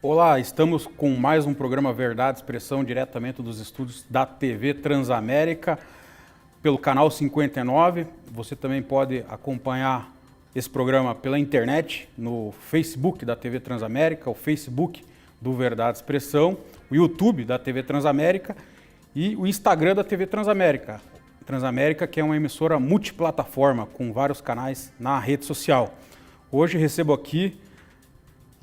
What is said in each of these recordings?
Olá, estamos com mais um programa Verdade e Expressão, diretamente dos estúdios da TV Transamérica, pelo canal 59. Você também pode acompanhar esse programa pela internet, no Facebook da TV Transamérica, o Facebook do Verdade e Expressão, o YouTube da TV Transamérica e o Instagram da TV Transamérica. Transamérica, que é uma emissora multiplataforma, com vários canais na rede social. Hoje recebo aqui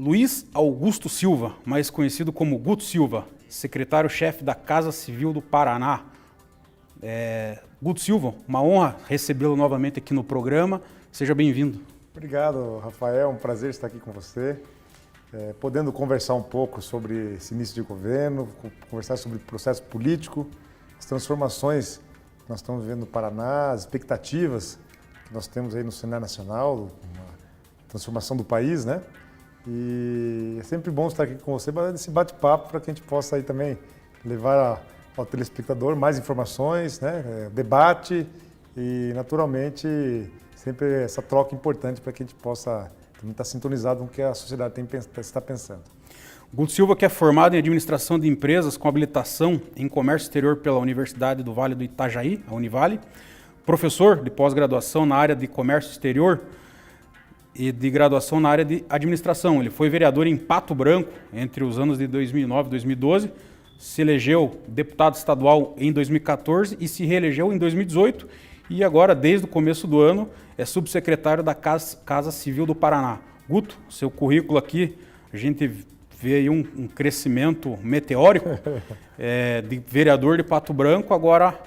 Luiz Augusto Silva, mais conhecido como Guto Silva, secretário-chefe da Casa Civil do Paraná. Guto Silva, uma honra recebê-lo novamente aqui no programa. Seja bem-vindo. Obrigado, Rafael. É um prazer estar aqui com você, podendo conversar um pouco sobre esse início de governo, conversar sobre o processo político, as transformações que nós estamos vivendo no Paraná, as expectativas que nós temos aí no cenário nacional, uma transformação do país, né? E é sempre bom estar aqui com você, mas esse bate-papo para que a gente possa aí também levar ao telespectador mais informações, né? Debate e, naturalmente, sempre essa troca importante para que a gente possa também estar sintonizado com o que a sociedade está pensando. Guto Silva, que é formado em Administração de Empresas com habilitação em Comércio Exterior pela Universidade do Vale do Itajaí, a Univale, professor de pós-graduação na área de Comércio Exterior e de graduação na área de administração. Ele foi vereador em Pato Branco entre os anos de 2009 e 2012, se elegeu deputado estadual em 2014 e se reelegeu em 2018 e agora, desde o começo do ano, é subsecretário da Casa Civil do Paraná. Guto, seu currículo aqui, a gente vê aí um crescimento meteórico de vereador de Pato Branco, agora,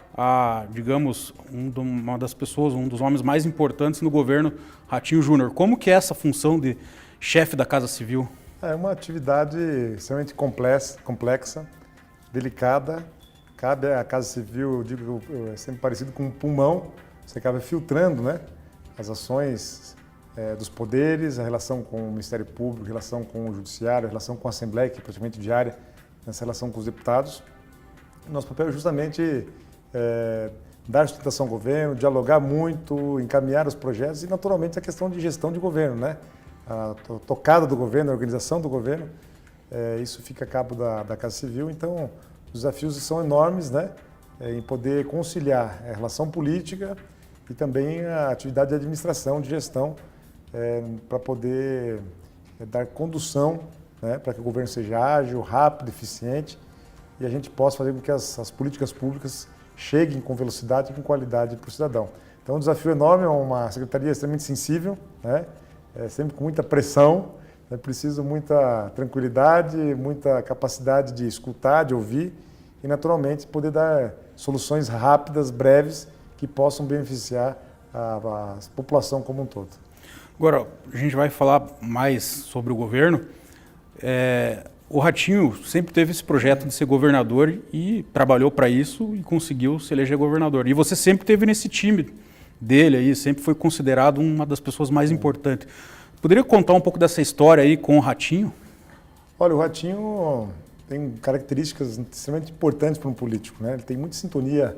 digamos, uma das pessoas, um dos homens mais importantes no governo Ratinho Júnior. Como que é essa função de chefe da Casa Civil? É uma atividade extremamente complexa, delicada. Cabe à Casa Civil, eu digo, é sempre parecido com um pulmão. Você acaba filtrando, né, as ações dos poderes, a relação com o Ministério Público, a relação com o Judiciário, a relação com a Assembleia, que é praticamente diária, nessa relação com os deputados. Nosso papel é justamente dar sustentação ao governo, dialogar muito, encaminhar os projetos e, naturalmente, a questão de gestão de governo, né? A tocada do governo, a organização do governo, isso fica a cabo da Casa Civil. Então, os desafios são enormes, né? Em poder conciliar a relação política e também a atividade de administração, de gestão, para poder dar condução, né, para que o governo seja ágil, rápido, eficiente e a gente possa fazer com que as políticas públicas cheguem com velocidade e com qualidade para o cidadão. Então, um desafio enorme, é uma secretaria extremamente sensível, né, sempre com muita pressão, é preciso muita tranquilidade, muita capacidade de escutar, de ouvir e, naturalmente, poder dar soluções rápidas, breves, que possam beneficiar a população como um todo. Agora, a gente vai falar mais sobre o governo. O Ratinho sempre teve esse projeto de ser governador e trabalhou para isso e conseguiu se eleger governador. E você sempre teve nesse time dele aí, sempre foi considerado uma das pessoas mais importantes. Poderia contar um pouco dessa história aí com o Ratinho? Olha, o Ratinho tem características extremamente importantes para um político, né? Ele tem muita sintonia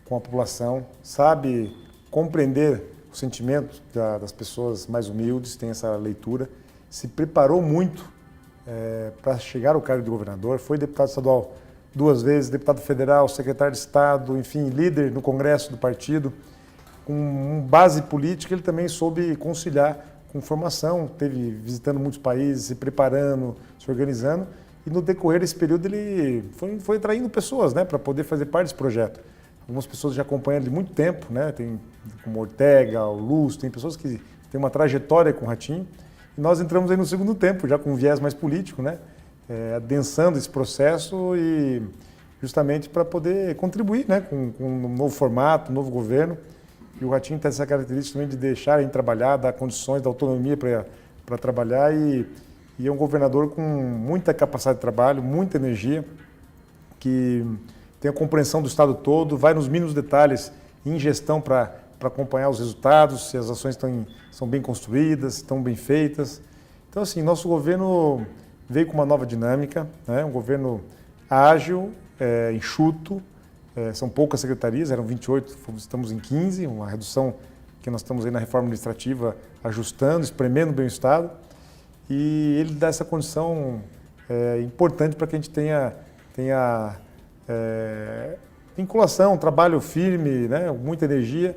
com a população, sabe compreender o sentimento das pessoas mais humildes, tem essa leitura, se preparou muito para chegar ao cargo de governador, foi deputado estadual 2 vezes, deputado federal, secretário de Estado, enfim, líder no Congresso do partido. Com base política, ele também soube conciliar com formação, teve visitando muitos países, se preparando, se organizando, e no decorrer desse período ele foi atraindo pessoas, né, para poder fazer parte desse projeto. Algumas pessoas já acompanham ele de muito tempo, né? Tem como Ortega, o Lúcio, tem pessoas que têm uma trajetória com o Ratinho. E nós entramos aí no segundo tempo, já com um viés mais político, né? Adensando esse processo e justamente para poder contribuir, né? Com um novo formato, um novo governo. E o Ratinho tem essa característica também de deixar ele trabalhar, dar condições, dar autonomia para trabalhar e é um governador com muita capacidade de trabalho, muita energia, que tem a compreensão do Estado todo, vai nos mínimos detalhes em gestão para acompanhar os resultados, se as ações são bem construídas, estão bem feitas. Então, assim, nosso governo veio com uma nova dinâmica, né? Um governo ágil, enxuto, são poucas secretarias, eram 28, estamos em 15, uma redução que nós estamos aí na reforma administrativa ajustando, espremendo bem o Estado. E ele dá essa condição importante para que a gente tenha vinculação, trabalho firme, né, muita energia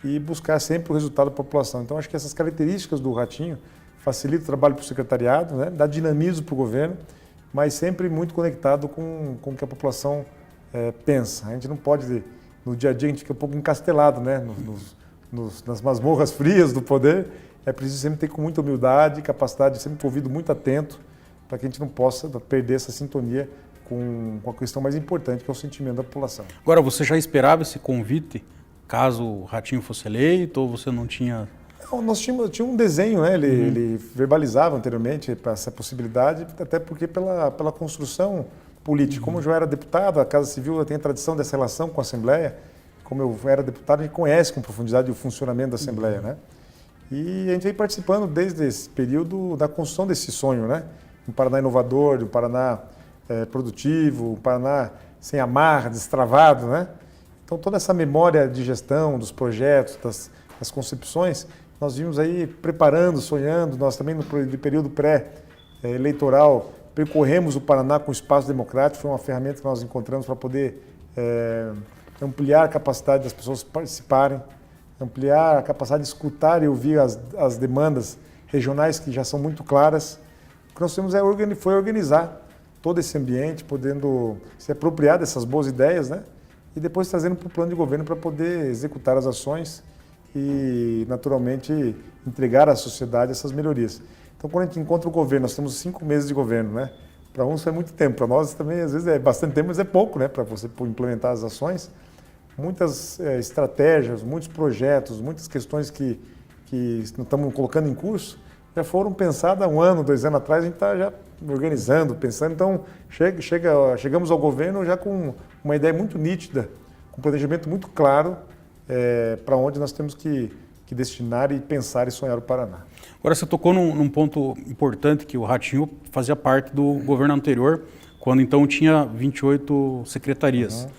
e buscar sempre o resultado da população. Então, acho que essas características do Ratinho facilitam o trabalho para o secretariado, né, dá dinamismo para o governo, mas sempre muito conectado com o que a população pensa. A gente não pode, no dia a dia, a gente fica um pouco encastelado, né, nas masmorras frias do poder. É preciso sempre ter com muita humildade, capacidade, sempre com o ouvido muito atento, para que a gente não possa perder essa sintonia com a questão mais importante, que é o sentimento da população. Agora, você já esperava esse convite, caso o Ratinho fosse eleito, ou você não tinha... Não, nós tínhamos um desenho, né? Ele verbalizava anteriormente essa possibilidade, até porque pela construção política. Como eu já era deputado, a Casa Civil tem a tradição dessa relação com a Assembleia. Como eu era deputado, a gente conhece com profundidade o funcionamento da Assembleia, né? E a gente vem participando desde esse período da construção desse sonho, né? Um Paraná inovador, um Paraná produtivo, um Paraná sem amarra, destravado, né? Então toda essa memória de gestão dos projetos, das concepções, nós vimos aí preparando, sonhando. Nós também no período pré-eleitoral percorremos o Paraná com o espaço democrático. Foi uma ferramenta que nós encontramos para poder ampliar a capacidade das pessoas participarem, ampliar a capacidade de escutar e ouvir as demandas regionais que já são muito claras. O que nós temos foi organizar todo esse ambiente, podendo se apropriar dessas boas ideias, né? E depois trazendo para o plano de governo para poder executar as ações e, naturalmente, entregar à sociedade essas melhorias. Então, quando a gente encontra o governo, nós temos 5 meses de governo, né? Para uns foi muito tempo, para nós também, às vezes, é bastante tempo, mas é pouco, né? Para você implementar as ações. Muitas estratégias, muitos projetos, muitas questões que estamos colocando em curso, já foram pensadas há 1 ano, 2 anos atrás, a gente está já organizando, pensando. Então, chegamos ao governo já com uma ideia muito nítida, com um planejamento muito claro para onde nós temos que destinar e pensar e sonhar o Paraná. Agora, você tocou num ponto importante, que o Ratinho fazia parte do governo anterior, quando então tinha 28 secretarias. Uhum.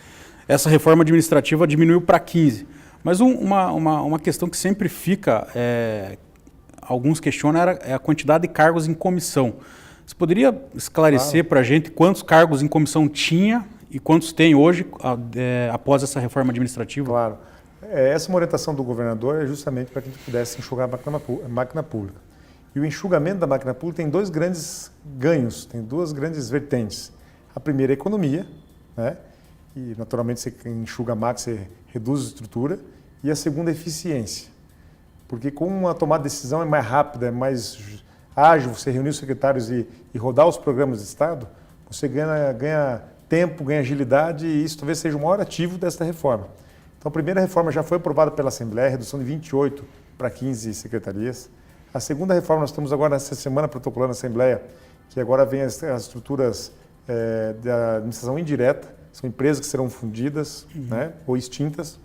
Essa reforma administrativa diminuiu para 15. Mas uma questão que sempre fica, alguns questionam, é a quantidade de cargos em comissão. Você poderia esclarecer para a gente quantos cargos em comissão tinha e quantos tem hoje, após essa reforma administrativa? Claro. Essa é uma orientação do governador justamente para que a gente pudesse enxugar a máquina pública. E o enxugamento da máquina pública tem 2 grandes ganhos, tem 2 grandes vertentes. A primeira é a economia, né? E naturalmente você enxuga a máquina, você reduz a estrutura. E a segunda é a eficiência. Porque com a tomada de decisão é mais rápida, é mais ágil, você reunir os secretários e rodar os programas de Estado, você ganha tempo, ganha agilidade, e isso talvez seja o maior ativo desta reforma. Então, a primeira reforma já foi aprovada pela Assembleia, redução de 28 para 15 secretarias. A segunda reforma, nós estamos agora nessa semana protocolando na Assembleia, que agora vem as estruturas da administração indireta, são empresas que serão fundidas, né, ou extintas.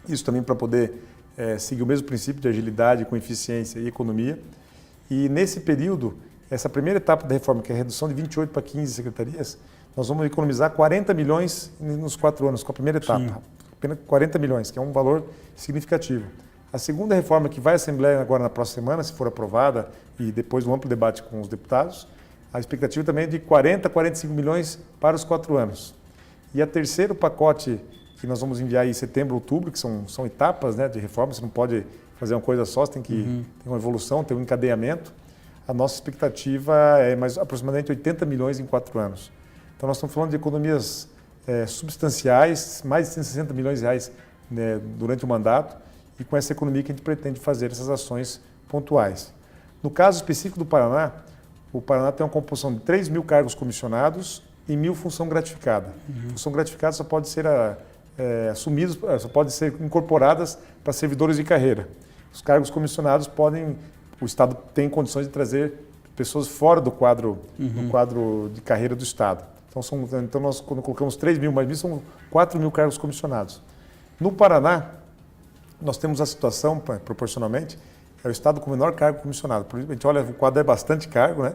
Isso também para poder seguir o mesmo princípio de agilidade com eficiência e economia. E nesse período, essa primeira etapa da reforma, que é a redução de 28 para 15 secretarias, nós vamos economizar 40 milhões nos 4 anos, com a primeira etapa. Sim. Apenas 40 milhões, que é um valor significativo. A segunda reforma, que vai à Assembleia agora na próxima semana, se for aprovada, e depois do amplo debate com os deputados, a expectativa também é de 40 a 45 milhões para os 4 anos. E a terceiro pacote, que nós vamos enviar em setembro, outubro, que são etapas, né, de reforma, você não pode fazer uma coisa só, você tem que ter uma evolução, ter um encadeamento. A nossa expectativa é aproximadamente 80 milhões em 4 anos. Então nós estamos falando de economias substanciais, mais de 160 milhões de reais, né, durante o mandato, e com essa economia que a gente pretende fazer essas ações pontuais. No caso específico do Paraná, o Paraná tem uma composição de 3 mil cargos comissionados e 1.000 função gratificada. Função gratificada só pode ser assumidas, só pode ser incorporadas para servidores de carreira. Os cargos comissionados o Estado tem condições de trazer pessoas fora do quadro de carreira do Estado. Então nós, quando colocamos 3 mil mais 1.000, são 4 mil cargos comissionados. No Paraná, nós temos a situação, proporcionalmente, é o Estado com o menor cargo comissionado. Por exemplo, a gente olha, o quadro é bastante cargo, né?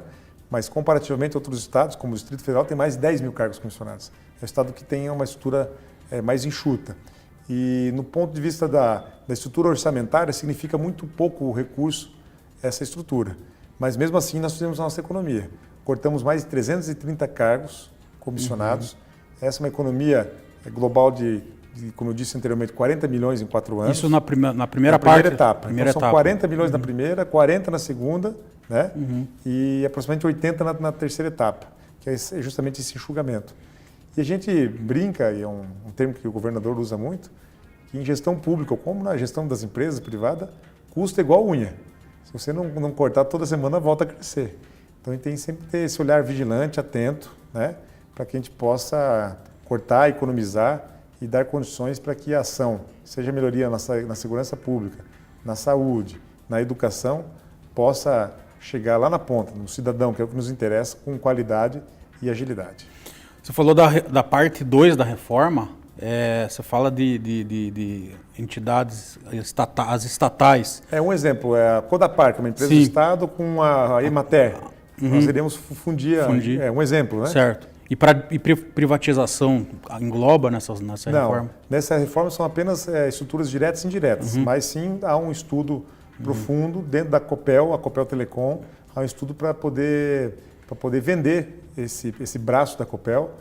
Mas comparativamente a outros estados, como o Distrito Federal, tem mais de 10 mil cargos comissionados. É o Estado que tem uma estrutura mais enxuta. E no ponto de vista da estrutura orçamentária, significa muito pouco recurso essa estrutura. Mas mesmo assim nós fizemos a nossa economia. cortamos mais de 330 cargos comissionados. Essa é uma economia global de, como eu disse anteriormente, 40 milhões em 4 anos. Isso na primeira parte? Etapa. Primeira Então, etapa. são 40 milhões na primeira, 40 na segunda, né? E aproximadamente 80 na terceira etapa, que é justamente esse enxugamento. E a gente brinca, e é um termo que o governador usa muito, que em gestão pública, como na gestão das empresas privadas, custo é igual unha. Se você não cortar toda semana, volta a crescer. Então a gente tem sempre que ter esse olhar vigilante, atento, né? Para que a gente possa cortar, economizar e dar condições para que a ação, seja melhoria na segurança pública, na saúde, na educação, possa chegar lá na ponta, no cidadão, que é o que nos interessa, com qualidade e agilidade. Você falou da parte 2 da reforma, você fala de entidades as estatais. Um exemplo, a Codapar, que é uma empresa do Estado, com a Emater. Nós iremos fundir. Um exemplo, né? Certo. E privatização engloba nessa reforma? Não, nessa reforma são apenas estruturas diretas e indiretas, mas sim há um estudo profundo dentro da Copel, a Copel Telecom, há um estudo para poder vender esse braço da Copel,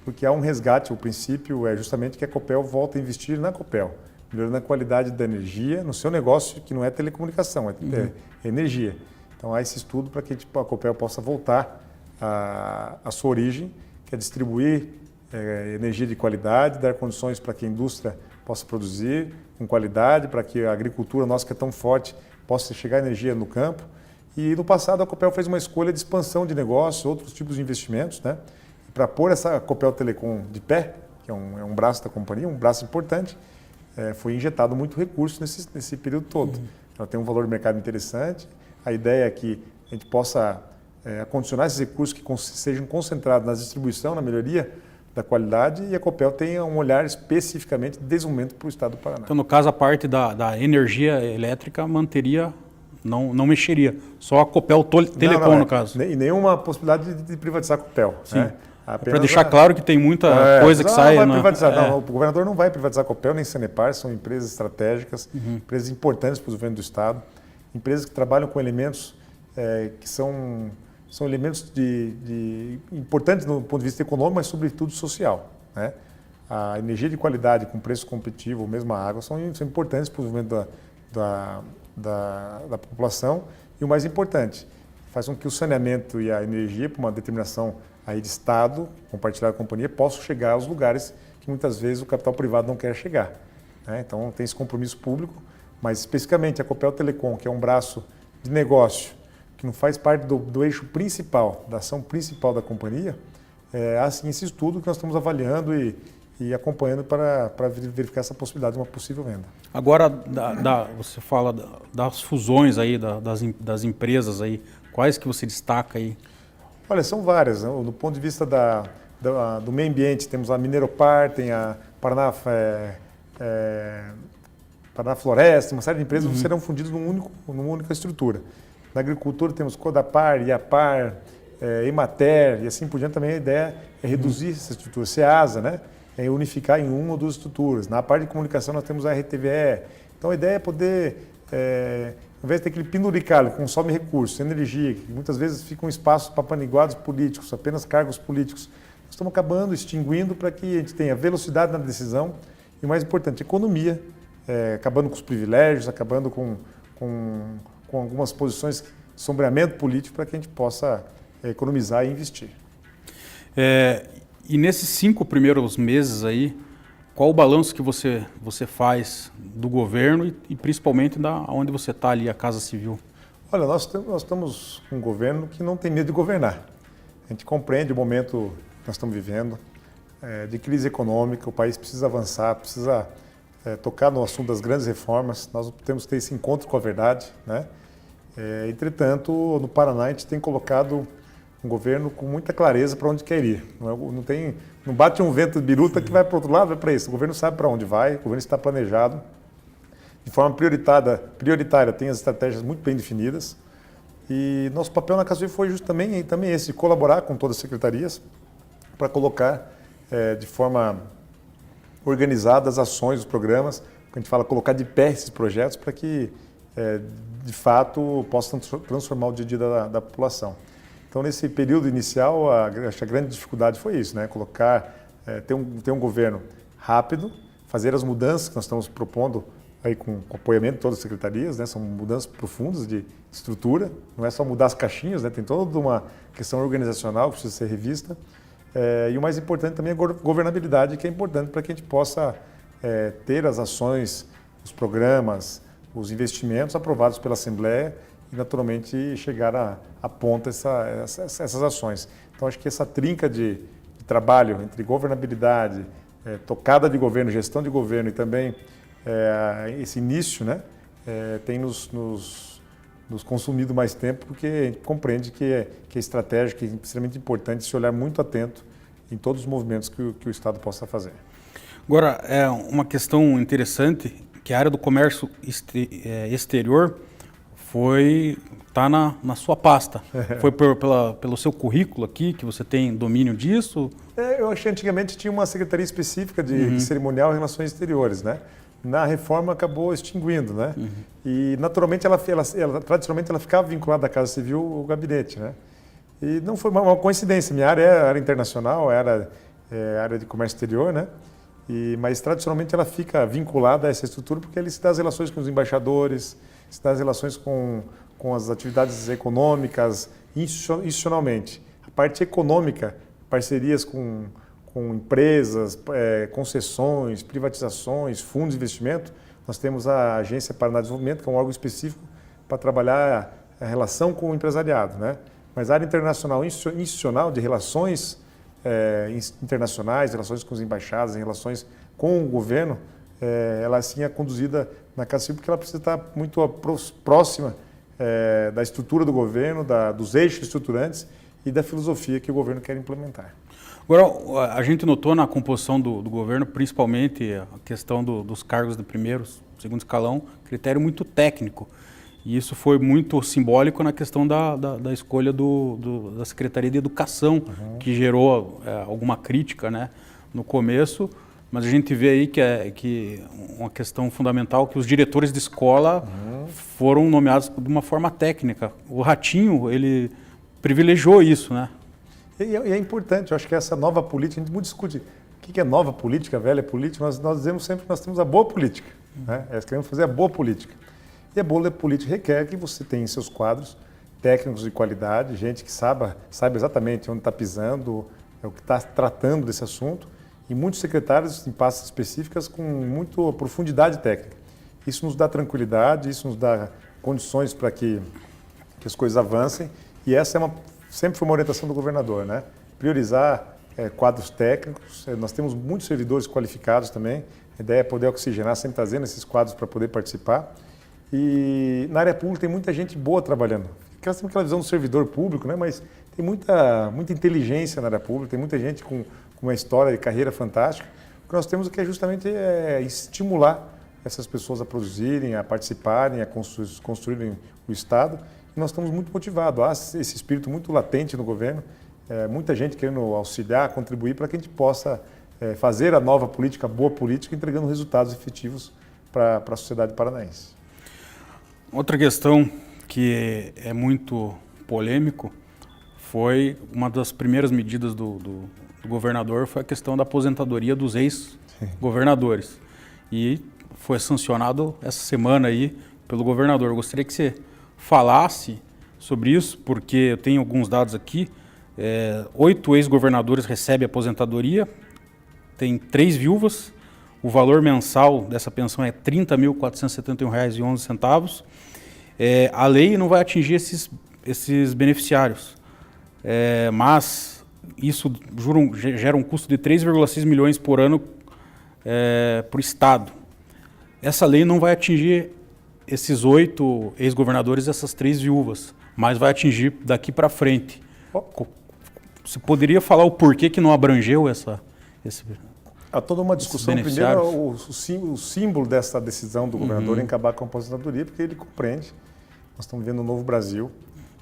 porque há um resgate. O princípio é justamente que a Copel volta a investir na Copel, melhorando a qualidade da energia no seu negócio, que não é telecomunicação, é energia. Então há esse estudo para que a Copel possa voltar à sua origem, que é distribuir energia de qualidade, dar condições para que a indústria possa produzir com qualidade, para que a agricultura nossa, que é tão forte, possa chegar energia no campo. E no passado a Copel fez uma escolha de expansão de negócios, outros tipos de investimentos, né? Para pôr essa Copel Telecom de pé, que é um braço da companhia, um braço importante, foi injetado muito recurso nesse período todo. Ela tem um valor de mercado interessante. A ideia é que a gente possa acondicionar esses recursos que sejam concentrados na distribuição, na melhoria da qualidade, e a Copel tenha um olhar especificamente de desenvolvimento para o estado do Paraná. Então, no caso, a parte da energia elétrica manteria, não mexeria, só a Copel Telecom, no caso. E nenhuma possibilidade de privatizar a Copel. Sim. Né? Para deixar claro que tem muita coisa que sai. Não vai privatizar, não. O governador não vai privatizar a Copel nem Sanepar, são empresas estratégicas, empresas importantes para o governo do estado, empresas que trabalham com elementos que são elementos importantes do ponto de vista econômico, mas sobretudo social. Né? A energia de qualidade com preço competitivo, ou mesmo a água, são importantes para o desenvolvimento da população. E o mais importante, faz com que o saneamento e a energia, por uma determinação aí de Estado, compartilhada com a companhia, possam chegar aos lugares que muitas vezes o capital privado não quer chegar. Né? Então tem esse compromisso público, mas especificamente a Copel Telecom, que é um braço de negócio, que não faz parte do eixo principal, da ação principal da companhia, há sim esse estudo que nós estamos avaliando e acompanhando para verificar essa possibilidade de uma possível venda. Agora, você fala das fusões aí, das empresas aí, quais que você destaca aí? Olha, são várias. Né? Do ponto de vista do meio ambiente, temos a Mineropar, tem a Paraná Floresta, uma série de empresas que serão fundidas numa única estrutura. Na agricultura temos Codapar, Iapar, Emater e assim por diante. Também a ideia é reduzir essa estrutura. Ceasa, né? É unificar em uma ou duas estruturas. Na parte de comunicação nós temos a RTVE. Então a ideia é poder, ao invés de ter aquele penduricalho que consome recursos, energia, que muitas vezes ficam espaços papaniguados políticos, apenas cargos políticos, nós estamos acabando, extinguindo para que a gente tenha velocidade na decisão e, o mais importante, economia, acabando com os privilégios, acabando com algumas posições de sombreamento político para que a gente possa economizar e investir. E nesses 5 primeiros meses aí, qual o balanço que você faz do governo e principalmente onde você está ali, a Casa Civil? Olha, nós estamos com um governo que não tem medo de governar. A gente compreende o momento que nós estamos vivendo, de crise econômica, o país precisa avançar, precisa tocar no assunto das grandes reformas, nós temos que ter esse encontro com a verdade. Né? Entretanto, no Paraná a gente tem colocado um governo com muita clareza para onde quer ir. Não bate um vento de biruta que vai para o outro lado, vai para isso. O governo sabe para onde vai, o governo está planejado. De forma prioritária, tem as estratégias muito bem definidas. E nosso papel na Casa Civil foi justamente também esse, de colaborar com todas as secretarias para colocar de forma organizada as ações, os programas, que a gente fala colocar de pé esses projetos para que, de fato, possam transformar o dia a dia da população. Então, Então, nesse período inicial, acho que a grande dificuldade foi isso, né? Ter um governo rápido, fazer as mudanças que nós estamos propondo aí com apoiamento de todas as secretarias, né? São mudanças profundas de estrutura, não é só mudar as caixinhas, né? Tem toda uma questão organizacional que precisa ser revista. E o mais importante também é a governabilidade, que é importante para que a gente possa ter as ações, os programas, os investimentos aprovados pela Assembleia e, naturalmente, chegar a ponta essas ações. Então, acho que essa trinca de trabalho entre governabilidade, tocada de governo, gestão de governo e também esse início, né, tem nos consumido mais tempo, porque a gente compreende que é estratégico, que é extremamente importante se olhar muito atento em todos os movimentos que o Estado possa fazer. Agora, uma questão interessante, que a área do comércio exterior está na sua pasta. Foi pelo seu currículo aqui, que você tem domínio disso? Eu achei que antigamente tinha uma secretaria específica de cerimonial e relações exteriores, né? Na reforma acabou extinguindo, né? E naturalmente tradicionalmente ela ficava vinculada à Casa Civil, o gabinete, né? E não foi uma coincidência. Minha área é área internacional, área de comércio exterior, né? Mas tradicionalmente ela fica vinculada a essa estrutura porque ele se dá as relações com os embaixadores, se dá as relações com as atividades econômicas, institucionalmente. A parte econômica, parcerias com empresas, concessões, privatizações, fundos de investimento, nós temos a Agência Paraná de Desenvolvimento, que é um órgão específico para trabalhar a relação com o empresariado, né? Mas a área internacional institucional de relações internacionais, relações com os embaixados, relações com o governo, ela assim é conduzida na Casa Civil porque ela precisa estar muito próxima da estrutura do governo, dos eixos estruturantes e da filosofia que o governo quer implementar. Agora, a gente notou na composição do governo, principalmente a questão dos cargos de primeiro, segundo escalão, critério muito técnico. E isso foi muito simbólico na questão da escolha da Secretaria de Educação, que gerou alguma crítica, né, no começo. Mas a gente vê aí que uma questão fundamental, que os diretores de escola foram nomeados de uma forma técnica. O Ratinho, ele privilegiou isso, né? E é importante, eu acho que essa nova política, a gente muito discute o que é nova política, velha política, nós dizemos sempre que nós temos a boa política, né? Queremos fazer a boa política. E a boa política requer que você tenha em seus quadros técnicos de qualidade, gente que saiba exatamente onde está pisando, o que está tratando desse assunto, e muitos secretários em pastas específicas com muita profundidade técnica. Isso nos dá tranquilidade, isso nos dá condições para que as coisas avancem, e essa sempre foi uma orientação do governador, né? Priorizar quadros técnicos, nós temos muitos servidores qualificados também, a ideia é poder oxigenar, sempre trazendo esses quadros para poder participar. E na área pública tem muita gente boa trabalhando. Temos aquela visão do servidor público, né? Mas tem muita inteligência na área pública, tem muita gente com uma história de carreira fantástica. O que nós temos aqui é justamente estimular essas pessoas a produzirem, a participarem, a construírem o Estado. E nós estamos muito motivados. Há esse espírito muito latente no governo, muita gente querendo auxiliar, contribuir para que a gente possa fazer a nova política, a boa política, entregando resultados efetivos para a sociedade paranaense. Outra questão que é muito polêmico foi uma das primeiras medidas do governador, foi a questão da aposentadoria dos ex-governadores. E foi sancionado essa semana aí pelo governador. Eu gostaria que você falasse sobre isso, porque eu tenho alguns dados aqui. 8 ex-governadores recebem aposentadoria, tem 3 viúvas. O valor mensal dessa pensão é R$ 30.471,11. A lei não vai atingir esses beneficiários, mas isso gera um custo de 3,6 milhões por ano para o Estado. Essa lei não vai atingir esses 8 ex-governadores e essas 3 viúvas, mas vai atingir daqui para frente. Você poderia falar o porquê que não abrangeu esse... Há toda uma discussão. Primeiro, o símbolo dessa decisão do governador em acabar com a aposentadoria, porque ele compreende. Nós estamos vivendo um novo Brasil.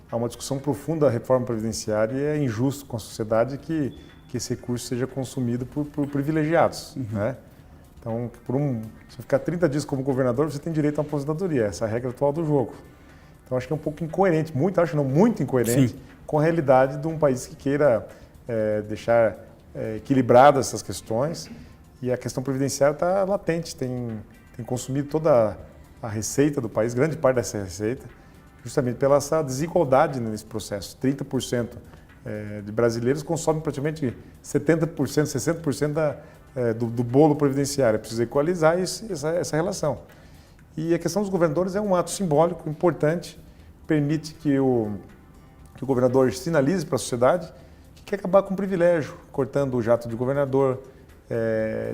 Há uma discussão profunda da reforma previdenciária e é injusto com a sociedade que esse recurso seja consumido por privilegiados, né? Então, se ficar 30 dias como governador, você tem direito a uma aposentadoria. Essa é a regra atual do jogo. Então, acho que é um pouco incoerente, muito incoerente, com a realidade de um país que queira deixar equilibradas essas questões. E a questão previdenciária está latente, tem consumido toda a receita do país, grande parte dessa receita, justamente pela essa desigualdade nesse processo. 30% de brasileiros consomem praticamente 70%, 60% do bolo previdenciário. É preciso equalizar essa relação. E a questão dos governadores é um ato simbólico importante, permite que o governador sinalize para a sociedade que quer acabar com o privilégio, cortando o jato de governador,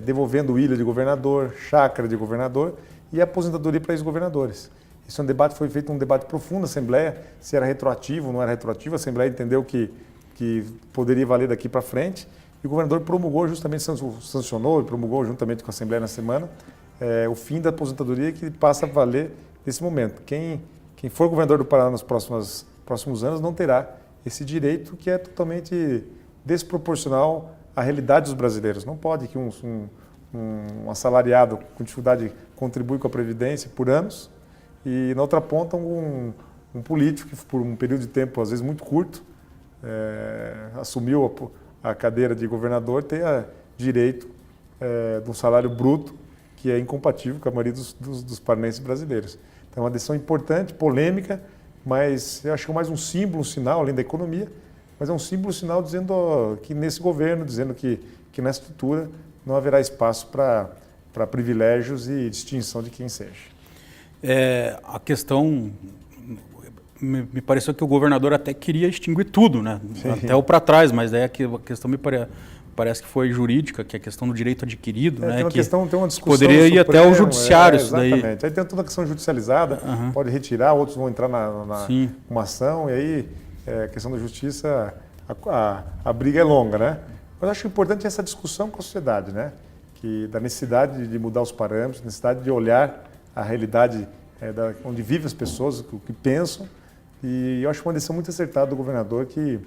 devolvendo ilha de governador, chácara de governador e aposentadoria para ex-governadores. Esse é um debate, foi feito um debate profundo na Assembleia, se era retroativo ou não era retroativo. A Assembleia entendeu que poderia valer daqui para frente. E o governador promulgou, justamente sancionou e promulgou juntamente com a Assembleia na semana, o fim da aposentadoria que passa a valer nesse momento. Quem for governador do Paraná nos próximos anos não terá esse direito que é totalmente desproporcional à realidade dos brasileiros. Não pode que um assalariado com dificuldade contribui com a Previdência por anos e na outra ponta um político que por um período de tempo, às vezes muito curto, assumiu a cadeira de governador, tenha direito de um salário bruto que é incompatível com a maioria dos paranaenses brasileiros. Então é uma decisão importante, polêmica, mas eu acho que é mais um símbolo, um sinal, além da economia, mas é um símbolo, um sinal dizendo que nesse governo, dizendo que nessa estrutura não haverá espaço para privilégios e distinção de quem seja. A questão, me pareceu que o governador até queria extinguir tudo, né? Sim. Até o para trás, mas daí a questão parece que foi jurídica, que é a questão do direito adquirido, né? Tem uma discussão poderia ir até o judiciário isso daí. Exatamente. Aí tem toda a questão judicializada, pode retirar, outros vão entrar numa ação, e aí a questão da justiça, a briga é longa, né? Mas acho importante essa discussão com a sociedade, né? Da necessidade de mudar os parâmetros, necessidade de olhar a realidade onde vivem as pessoas, o que pensam, e eu acho uma decisão muito acertada do governador que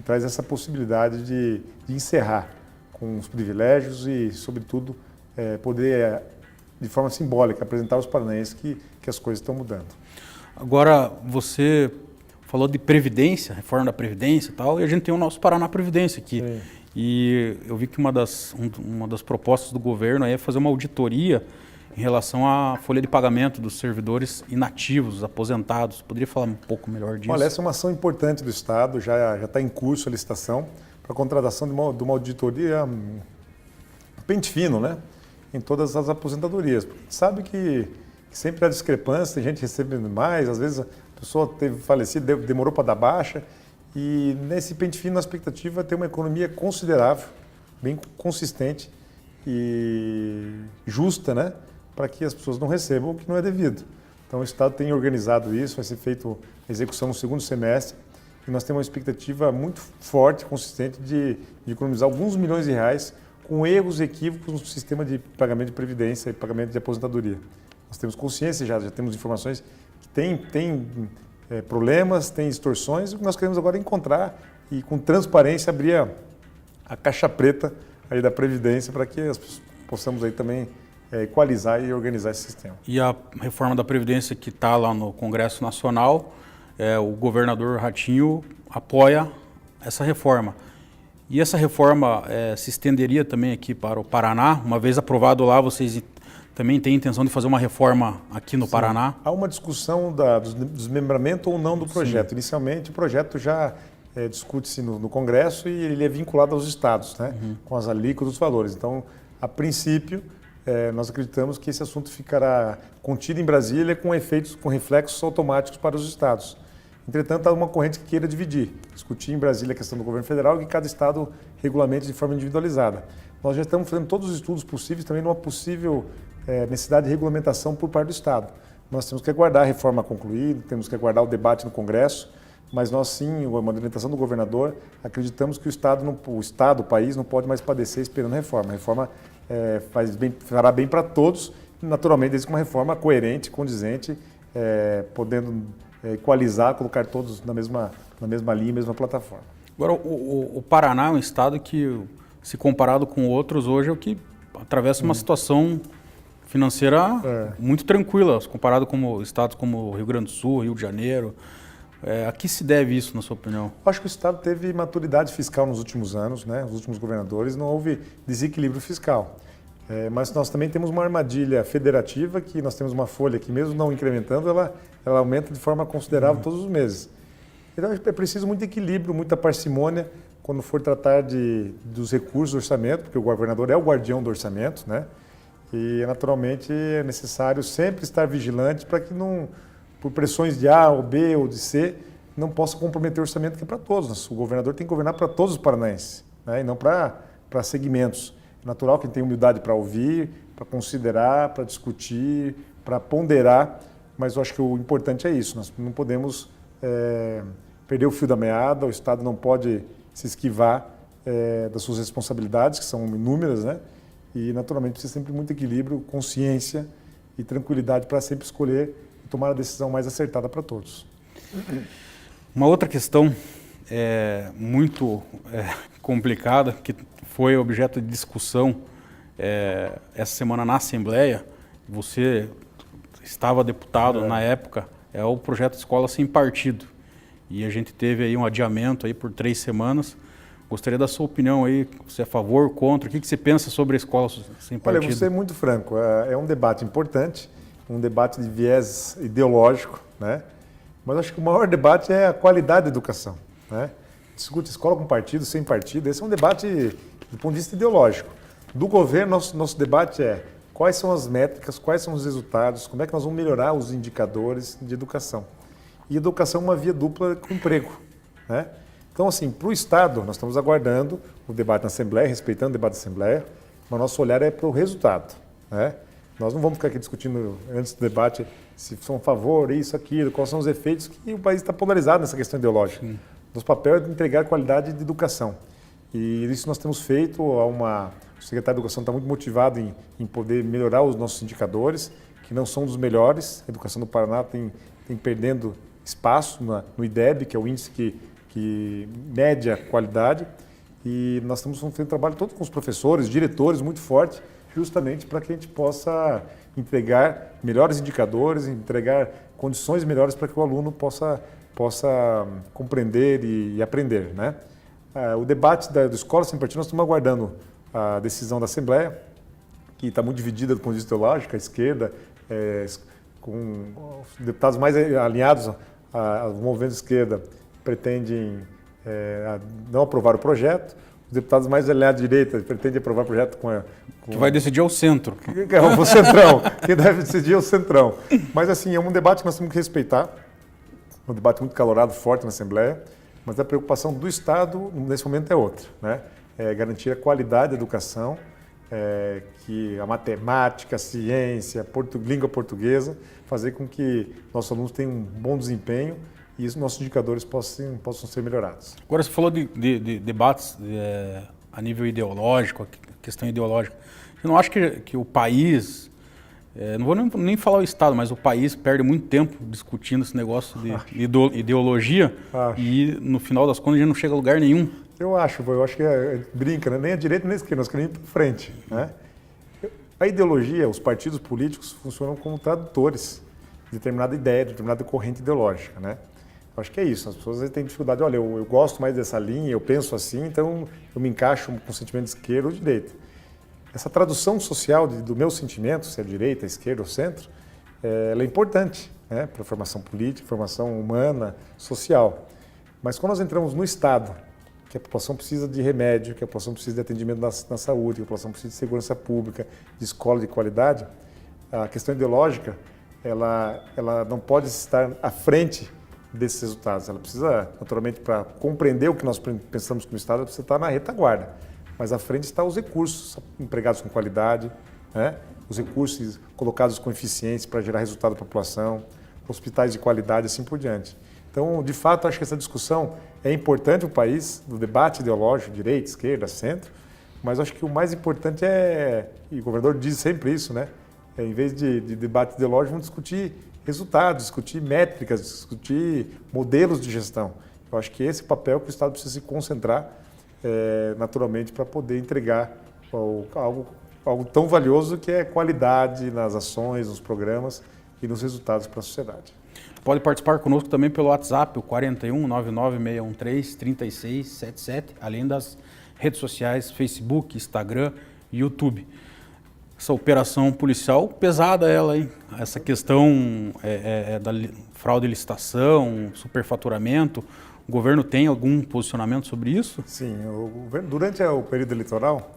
traz essa possibilidade de encerrar com os privilégios e, sobretudo, poder, de forma simbólica, apresentar aos paranaenses que as coisas estão mudando. Agora, você falou de Previdência, reforma da Previdência e tal, e a gente tem o nosso Paraná Previdência aqui. Sim. E eu vi que uma das propostas do governo é fazer uma auditoria em relação à folha de pagamento dos servidores inativos, aposentados. Poderia falar um pouco melhor disso? Olha, essa é uma ação importante do Estado, já está em curso a licitação para a contratação de uma auditoria pente fino, né? Em todas as aposentadorias. Porque a gente sabe que sempre há discrepância, tem gente recebendo mais, às vezes a pessoa teve falecido, demorou para dar baixa, e nesse pente fino a expectativa é ter uma economia considerável, bem consistente e justa, né? Para que as pessoas não recebam o que não é devido. Então o Estado tem organizado isso, vai ser feita a execução no segundo semestre e nós temos uma expectativa muito forte, consistente de economizar alguns milhões de reais com erros e equívocos no sistema de pagamento de previdência e pagamento de aposentadoria. Nós temos consciência, já temos informações que tem problemas, tem distorções, e o que nós queremos agora é encontrar e com transparência abrir a caixa preta aí da Previdência para que possamos aí também equalizar e organizar esse sistema. E a reforma da Previdência que está lá no Congresso Nacional, o governador Ratinho apoia essa reforma. E essa reforma se estenderia também aqui para o Paraná? Uma vez aprovado lá, vocês também têm intenção de fazer uma reforma aqui no Paraná? Há uma discussão do desmembramento ou não do projeto. Sim. Inicialmente, o projeto já discute-se no Congresso e ele é vinculado aos estados, né? Com as alíquotas dos valores. Então, a princípio, nós acreditamos que esse assunto ficará contido em Brasília com reflexos automáticos para os estados. Entretanto, há uma corrente que queira discutir em Brasília a questão do governo federal e que cada estado regulamente de forma individualizada. Nós já estamos fazendo todos os estudos possíveis também numa possível necessidade de regulamentação por parte do Estado. Nós temos que aguardar a reforma concluída, temos que aguardar o debate no Congresso, mas nós sim, uma orientação do governador, acreditamos que o país não pode mais padecer esperando a reforma. A reforma fará bem para todos, naturalmente, desde que uma reforma coerente, condizente, podendo equalizar, colocar todos na mesma linha, mesma plataforma. Agora, o Paraná é um estado que, se comparado com outros, hoje é o que atravessa uma situação financeira muito tranquila, comparado com estados como Rio Grande do Sul, Rio de Janeiro. A que se deve isso, na sua opinião? Acho que o Estado teve maturidade fiscal nos últimos anos, né? Os últimos governadores não houve desequilíbrio fiscal. Mas nós também temos uma armadilha federativa que nós temos uma folha que, mesmo não incrementando, ela aumenta de forma considerável todos os meses. Então é preciso muito equilíbrio, muita parcimônia quando for tratar dos recursos do orçamento, porque o governador é o guardião do orçamento, né? E naturalmente é necessário sempre estar vigilante para que não, por pressões de A ou B ou de C, não possa comprometer o orçamento que é para todos. O governador tem que governar para todos os paranaenses, né? E não para segmentos. É natural que ele tenha humildade para ouvir, para considerar, para discutir, para ponderar, mas eu acho que o importante é isso. Nós não podemos perder o fio da meada, o Estado não pode se esquivar das suas responsabilidades, que são inúmeras, né? E, naturalmente, precisa sempre muito equilíbrio, consciência e tranquilidade para sempre escolher e tomar a decisão mais acertada para todos. Uma outra questão muito complicada, que foi objeto de discussão essa semana na Assembleia, você estava deputado na época, é o projeto Escola Sem Partido. E a gente teve aí um adiamento aí por 3 semanas. Gostaria da sua opinião aí, você é a favor, contra, o que você pensa sobre a Escola Sem Partido? Olha, vou ser muito franco, é um debate importante, um debate de viés ideológico, né? Mas acho que o maior debate é a qualidade da educação, né? Discute escola com partido, sem partido, esse é um debate do ponto de vista ideológico. Do governo, nosso debate é quais são as métricas, quais são os resultados, como é que nós vamos melhorar os indicadores de educação. E educação é uma via dupla com emprego, né? Então, assim, para o Estado, nós estamos aguardando o debate na Assembleia, respeitando o debate da Assembleia, mas nosso olhar é para o resultado, né? Nós não vamos ficar aqui discutindo antes do debate se são a favor, isso, aquilo, quais são os efeitos, que o país está polarizado nessa questão ideológica. Nosso papel é de entregar qualidade de educação. E isso nós temos feito. O secretário de Educação está muito motivado em poder melhorar os nossos indicadores, que não são dos melhores. A educação do Paraná tem perdendo espaço no IDEB, que é o índice que mede a qualidade. E nós estamos fazendo um trabalho todo com os professores, diretores, muito forte, justamente para que a gente possa entregar melhores indicadores, entregar condições melhores para que o aluno possa compreender e aprender, né? O debate da Escola Sem Partido, nós estamos aguardando a decisão da Assembleia, que está muito dividida do ponto de vista ideológico, a esquerda, com os deputados mais alinhados ao movimento de esquerda, pretendem não aprovar o projeto. Os deputados mais alinhados à direita pretendem aprovar o projeto que vai decidir é o centro. O Centrão. Quem deve decidir é o Centrão. Mas, assim, é um debate que nós temos que respeitar. Um debate muito calorado, forte na Assembleia. Mas a preocupação do Estado, nesse momento, é outra, né? É garantir a qualidade da educação, que a matemática, a ciência, língua portuguesa, fazer com que nossos alunos tenham um bom desempenho e os nossos indicadores possam ser melhorados. Agora, você falou de debates a nível ideológico, questão ideológica. Você não acha que o país, não vou nem falar o Estado, mas o país perde muito tempo discutindo esse negócio de ideologia e, no final das contas, a gente não chega a lugar nenhum? Eu acho que brinca, né? Nem a direita nem a esquerda, nós queremos ir para frente, né? A ideologia, os partidos políticos funcionam como tradutores de determinada ideia, de determinada corrente ideológica, né? Eu acho que é isso, as pessoas têm dificuldade, olha, eu gosto mais dessa linha, eu penso assim, então eu me encaixo com o sentimento de esquerda ou de direita. Essa tradução social do meu sentimento, se é direita, esquerda ou centro, ela é importante, né, para a formação política, formação humana, social. Mas quando nós entramos no Estado, que a população precisa de remédio, que a população precisa de atendimento na saúde, que a população precisa de segurança pública, de escola de qualidade, a questão ideológica, ela não pode estar à frente desses resultados. Ela precisa, naturalmente, para compreender o que nós pensamos como Estado, ela precisa estar na retaguarda. Mas à frente estão os recursos empregados com qualidade, né? Os recursos colocados com eficiência para gerar resultado para a população, hospitais de qualidade, assim por diante. Então, de fato, acho que essa discussão é importante para o país, do debate ideológico, direita, esquerda, centro, mas acho que o mais importante e o governador diz sempre isso, né? Em vez de debate ideológico, vamos discutir resultados, discutir métricas, discutir modelos de gestão. Eu acho que esse é o papel que o Estado precisa se concentrar naturalmente para poder entregar algo tão valioso que é qualidade nas ações, nos programas e nos resultados para a sociedade. Pode participar conosco também pelo WhatsApp, o 41 99613 3677, além das redes sociais, Facebook, Instagram e YouTube. Essa operação policial, pesada ela, hein? Essa questão da fraude e licitação, superfaturamento, o governo tem algum posicionamento sobre isso? Sim, durante o período eleitoral,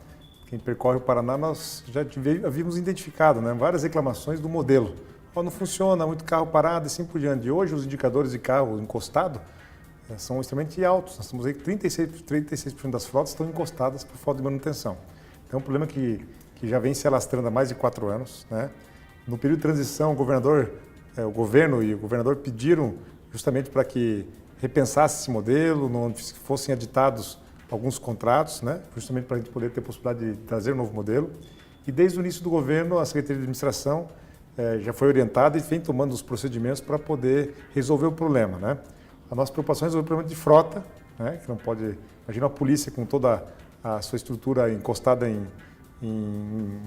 quem percorre o Paraná, nós já havíamos identificado, né, várias reclamações do modelo. Não funciona, muito carro parado e assim por diante. E hoje os indicadores de carro encostado são extremamente altos. Nós temos aí 36% das frotas estão encostadas por falta de manutenção. Então é um problema que já vem se alastrando há mais de 4 anos. Né? No período de transição, o governo e o governador pediram justamente para que repensasse esse modelo, onde fossem editados alguns contratos, né? Justamente para a gente poder ter a possibilidade de trazer um novo modelo. E desde o início do governo, a Secretaria de Administração já foi orientada e vem tomando os procedimentos para poder resolver o problema. Né? A nossa preocupação é resolver o problema de frota, né? Que não pode... Imagina a polícia com toda a sua estrutura encostada em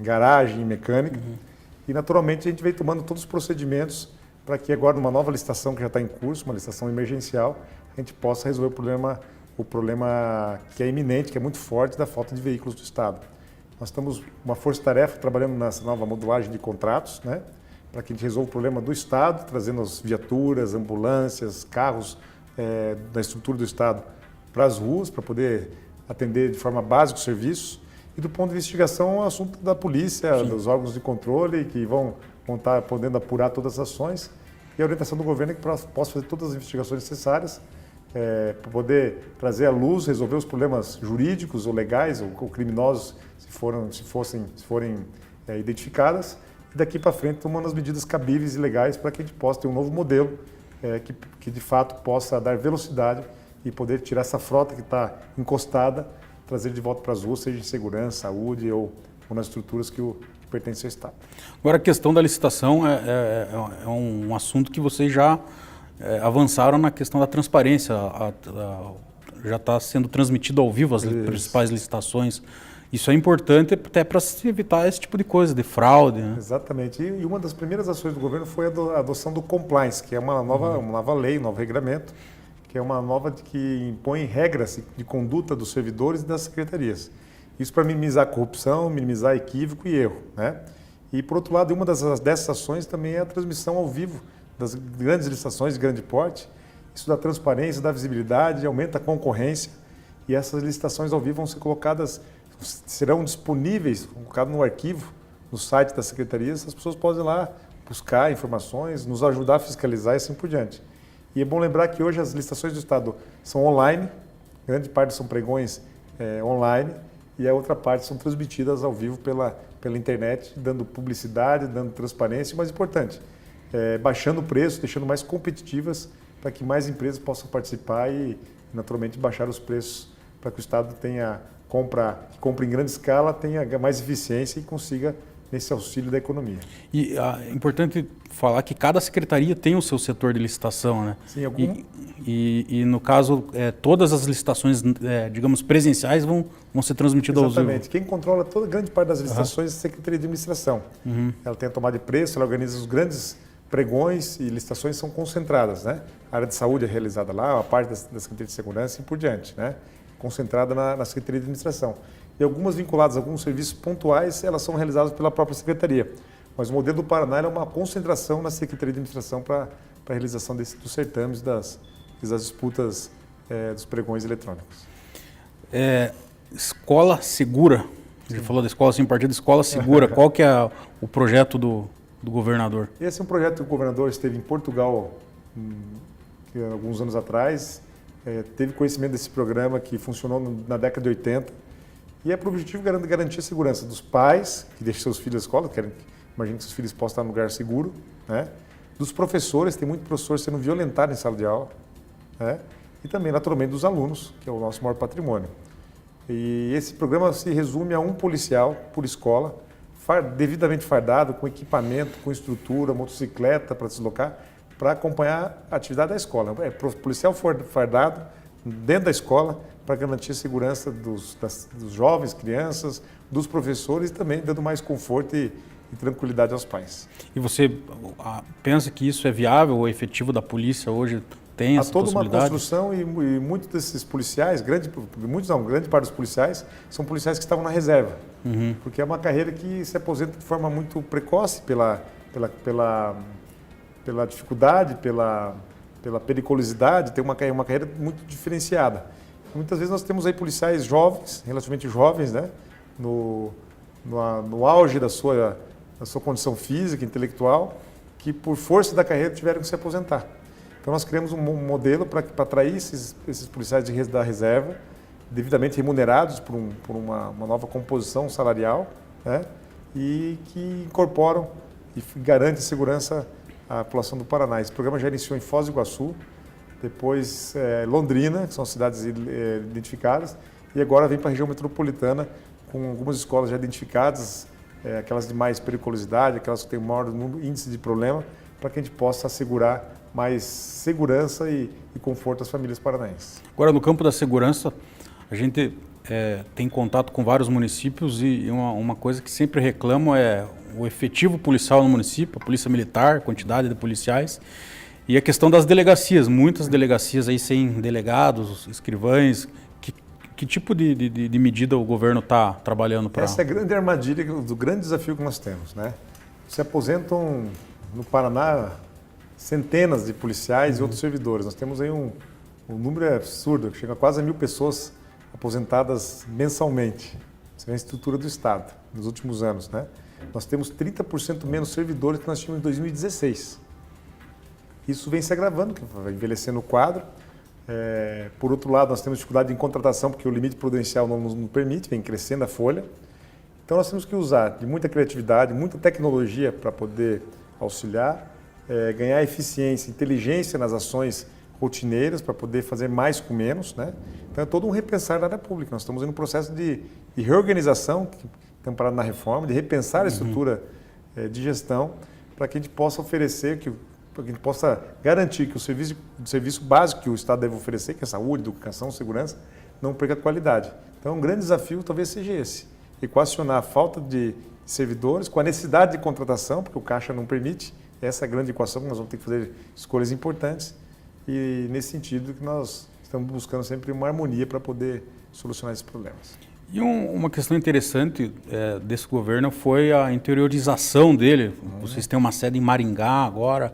garagem, em mecânica. E, naturalmente, a gente vem tomando todos os procedimentos para que agora, numa nova licitação que já está em curso, uma licitação emergencial, a gente possa resolver o problema que é iminente, que é muito forte, da falta de veículos do Estado. Nós estamos uma força-tarefa trabalhando nessa nova modulagem de contratos, né, para que a gente resolva o problema do Estado, trazendo as viaturas, ambulâncias, carros da estrutura do Estado para as ruas, para poder atender de forma básica os serviços. E do ponto de investigação, é um assunto da polícia, dos órgãos de controle, que vão estar podendo apurar todas as ações. E a orientação do governo é que possa fazer todas as investigações necessárias para poder trazer à luz, resolver os problemas jurídicos ou legais ou criminosos, se forem identificadas. E daqui para frente, tomando as medidas cabíveis e legais para que a gente possa ter um novo modelo que de fato possa dar velocidade e poder tirar essa frota que está encostada, trazer de volta para as ruas, seja em segurança, saúde ou nas estruturas que pertencem ao Estado. Agora, a questão da licitação é um assunto que vocês já avançaram na questão da transparência. Já está sendo transmitido ao vivo as principais licitações. Isso é importante até para se evitar esse tipo de coisa, de fraude. Né? Exatamente. E uma das primeiras ações do governo foi a adoção do compliance, que é uma nova lei, um novo regulamento, que é uma nova que impõe regras de conduta dos servidores e das secretarias. Isso para minimizar a corrupção, minimizar equívoco e erro. Né? E, por outro lado, uma dessas ações também é a transmissão ao vivo das grandes licitações de grande porte. Isso dá transparência, dá visibilidade, aumenta a concorrência. E essas licitações ao vivo vão ser serão disponíveis, colocadas no arquivo, no site da secretaria. As pessoas podem ir lá buscar informações, nos ajudar a fiscalizar e assim por diante. E é bom lembrar que hoje as licitações do Estado são online, grande parte são pregões online, e a outra parte são transmitidas ao vivo pela internet, dando publicidade, dando transparência, e mais importante, baixando o preço, deixando mais competitivas para que mais empresas possam participar e, naturalmente, baixar os preços para que o Estado compre em grande escala, tenha mais eficiência e consiga nesse auxílio da economia. E é importante falar que cada secretaria tem o seu setor de licitação, né? Sim, e no caso, todas as licitações, digamos, presenciais vão ser transmitidas ao vivo. Exatamente. Quem controla grande parte das licitações é a Secretaria de Administração. Ela tem a tomada de preço, ela organiza os grandes pregões e licitações são concentradas, né? A área de saúde é realizada lá, a parte da Secretaria de Segurança e por diante, né? Concentrada na Secretaria de Administração. E algumas vinculadas a alguns serviços pontuais, elas são realizadas pela própria Secretaria. Mas o modelo do Paraná é uma concentração na Secretaria de Administração para a realização dos certames das disputas dos pregões eletrônicos. Escola Segura. Você falou da escola sem partido, Escola Segura. Qual que é o projeto do governador? Esse é um projeto que o governador esteve em Portugal alguns anos atrás, teve conhecimento desse programa que funcionou na década de 80 e é para o objetivo garantir a segurança dos pais que deixam seus filhos na escola, imagina que seus filhos possam estar num lugar seguro, né? Dos professores, tem muito professor sendo violentado em sala de aula, né? E também, naturalmente, dos alunos, que é o nosso maior patrimônio. E esse programa se resume a um policial por escola, devidamente fardado, com equipamento, com estrutura, motocicleta para deslocar, para acompanhar a atividade da escola. Policial fardado dentro da escola para garantir a segurança dos jovens, crianças, dos professores e também dando mais conforto e e tranquilidade aos pais. E você pensa que isso é viável, o efetivo da polícia hoje tem essa possibilidade? Há toda uma construção e muitos desses policiais, grande parte dos policiais, são policiais que estavam na reserva. Porque é uma carreira que se aposenta de forma muito precoce pela dificuldade, pela periculosidade, tem uma carreira muito diferenciada. Muitas vezes nós temos aí policiais jovens, relativamente jovens, né? No auge da sua condição física, intelectual, que por força da carreira tiveram que se aposentar. Então nós criamos um modelo para atrair esses policiais da reserva, devidamente remunerados por uma nova composição salarial, né? E que incorporam e garantem segurança à população do Paraná. Esse programa já iniciou em Foz do Iguaçu, depois Londrina, que são cidades identificadas, e agora vem para a região metropolitana, com algumas escolas já identificadas, aquelas de mais periculosidade, aquelas que têm maior índice de problema, para que a gente possa assegurar mais segurança e conforto às famílias paranaenses. Agora, no campo da segurança, a gente tem contato com vários municípios e uma coisa que sempre reclamo é o efetivo policial no município, a polícia militar, quantidade de policiais, e a questão das delegacias, muitas delegacias aí sem delegados, escrivães. Que tipo de medida o governo está trabalhando para... Essa é a grande armadilha, do grande desafio que nós temos, né? Se aposentam no Paraná centenas de policiais e outros servidores. Nós temos aí um número absurdo, que chega a quase 1.000 pessoas aposentadas mensalmente. Essa é a estrutura do Estado nos últimos anos, né? Nós temos 30% menos servidores que nós tínhamos em 2016. Isso vem se agravando, vai envelhecendo o quadro. Por outro lado, nós temos dificuldade em contratação, porque o limite prudencial não nos permite, vem crescendo a folha. Então nós temos que usar de muita criatividade, muita tecnologia para poder auxiliar, ganhar eficiência, inteligência nas ações rotineiras, para poder fazer mais com menos, né? Então é todo um repensar da área pública. Nós estamos em um processo de reorganização, que estamos parados na reforma, de repensar a estrutura de gestão, para que a gente possa oferecer, para que a gente possa garantir que o serviço básico que o Estado deve oferecer, que é saúde, educação, segurança, não perca qualidade. Então, um grande desafio talvez seja esse, equacionar a falta de servidores com a necessidade de contratação, porque o Caixa não permite, essa é a grande equação que nós vamos ter que fazer escolhas importantes, e nesse sentido que nós estamos buscando sempre uma harmonia para poder solucionar esses problemas. E uma questão interessante desse governo foi a interiorização dele. Vocês têm uma sede em Maringá agora.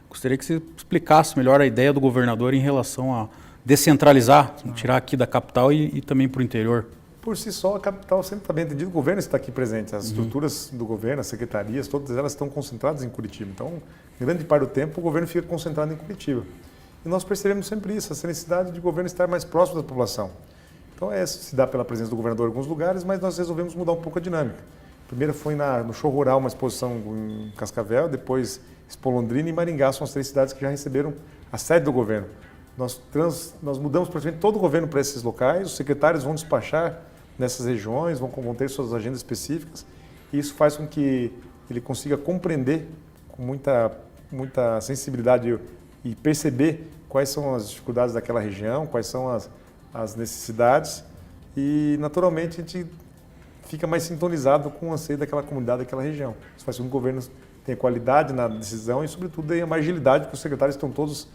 Gostaria que você explicasse melhor a ideia do governador em relação a descentralizar, tirar aqui da capital e também para o interior. Por si só, a capital sempre está bem entendido, o governo está aqui presente, as estruturas do governo, as secretarias, todas elas estão concentradas em Curitiba. Então, grande parte do tempo, o governo fica concentrado em Curitiba. E nós percebemos sempre isso, essa necessidade de o governo estar mais próximo da população. Então, se dá pela presença do governador em alguns lugares, mas nós resolvemos mudar um pouco a dinâmica. Primeiro foi no Show Rural, uma exposição em Cascavel, depois Expo Londrina e Maringá, são as 3 cidades que já receberam a sede do governo. Nós mudamos praticamente todo o governo para esses locais, os secretários vão despachar nessas regiões, vão ter suas agendas específicas, e isso faz com que ele consiga compreender com muita sensibilidade e perceber quais são as dificuldades daquela região, quais são as necessidades, e naturalmente a gente fica mais sintonizado com o anseio daquela comunidade, daquela região. Isso faz com que o governo tenha qualidade na decisão e, sobretudo, uma agilidade, porque os secretários estão todos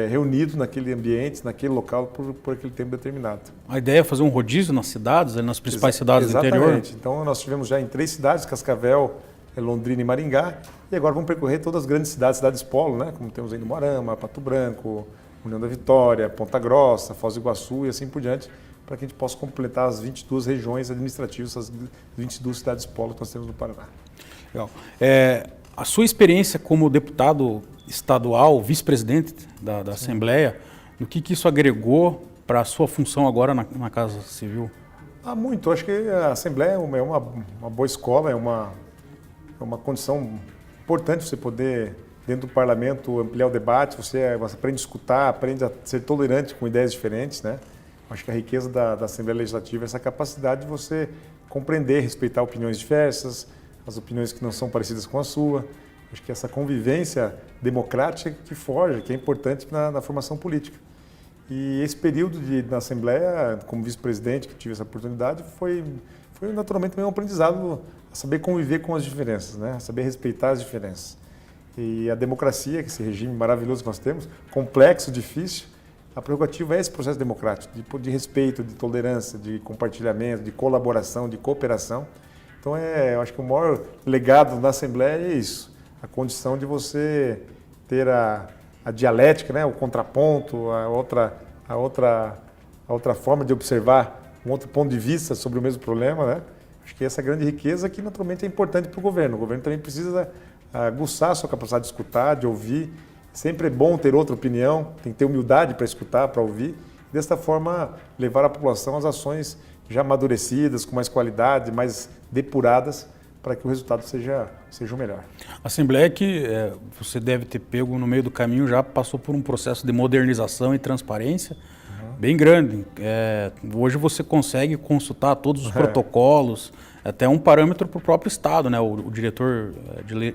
reunidos naquele ambiente, naquele local, por aquele tempo determinado. A ideia é fazer um rodízio nas cidades, nas principais cidades do interior? Exatamente. Então, nós tivemos já em 3 cidades, Cascavel, Londrina e Maringá, e agora vamos percorrer todas as grandes cidades polo, né? Como temos aí no Moarama, Pato Branco, União da Vitória, Ponta Grossa, Foz do Iguaçu e assim por diante, para que a gente possa completar as 22 regiões administrativas, as 22 cidades polo que nós temos no Paraná. Legal. A sua experiência como deputado estadual, vice-presidente da Assembleia, no que isso agregou para a sua função agora na Casa Civil? Muito. Acho que a Assembleia é uma boa escola, é uma condição importante você poder, dentro do parlamento, ampliar o debate, você aprende a escutar, aprende a ser tolerante com ideias diferentes, né? Acho que a riqueza da Assembleia Legislativa é essa capacidade de você compreender, respeitar opiniões diversas, as opiniões que não são parecidas com a sua. Acho que essa convivência democrática que forja, que é importante na formação política. E esse período na Assembleia, como vice-presidente, que tive essa oportunidade, foi foi naturalmente também um aprendizado a saber conviver com as diferenças, né? A saber respeitar as diferenças. E a democracia, que esse regime maravilhoso que nós temos, complexo, difícil, a prerrogativa é esse processo democrático, de respeito, de tolerância, de compartilhamento, de colaboração, de cooperação. Então, eu acho que o maior legado da Assembleia é isso, a condição de você ter a dialética, né? O contraponto, a outra forma de observar um outro ponto de vista sobre o mesmo problema, né? Acho que essa grande riqueza que naturalmente é importante para o governo. O governo também precisa aguçar a sua capacidade de escutar, de ouvir. Sempre é bom ter outra opinião, tem que ter humildade para escutar, para ouvir. Desta forma, levar a população às ações já amadurecidas, com mais qualidade, mais depuradas, para que o resultado seja o melhor. A Assembleia que você deve ter pego no meio do caminho, já passou por um processo de modernização e transparência bem grande. Hoje você consegue consultar todos os protocolos, até um parâmetro para o próprio Estado, né? O diretor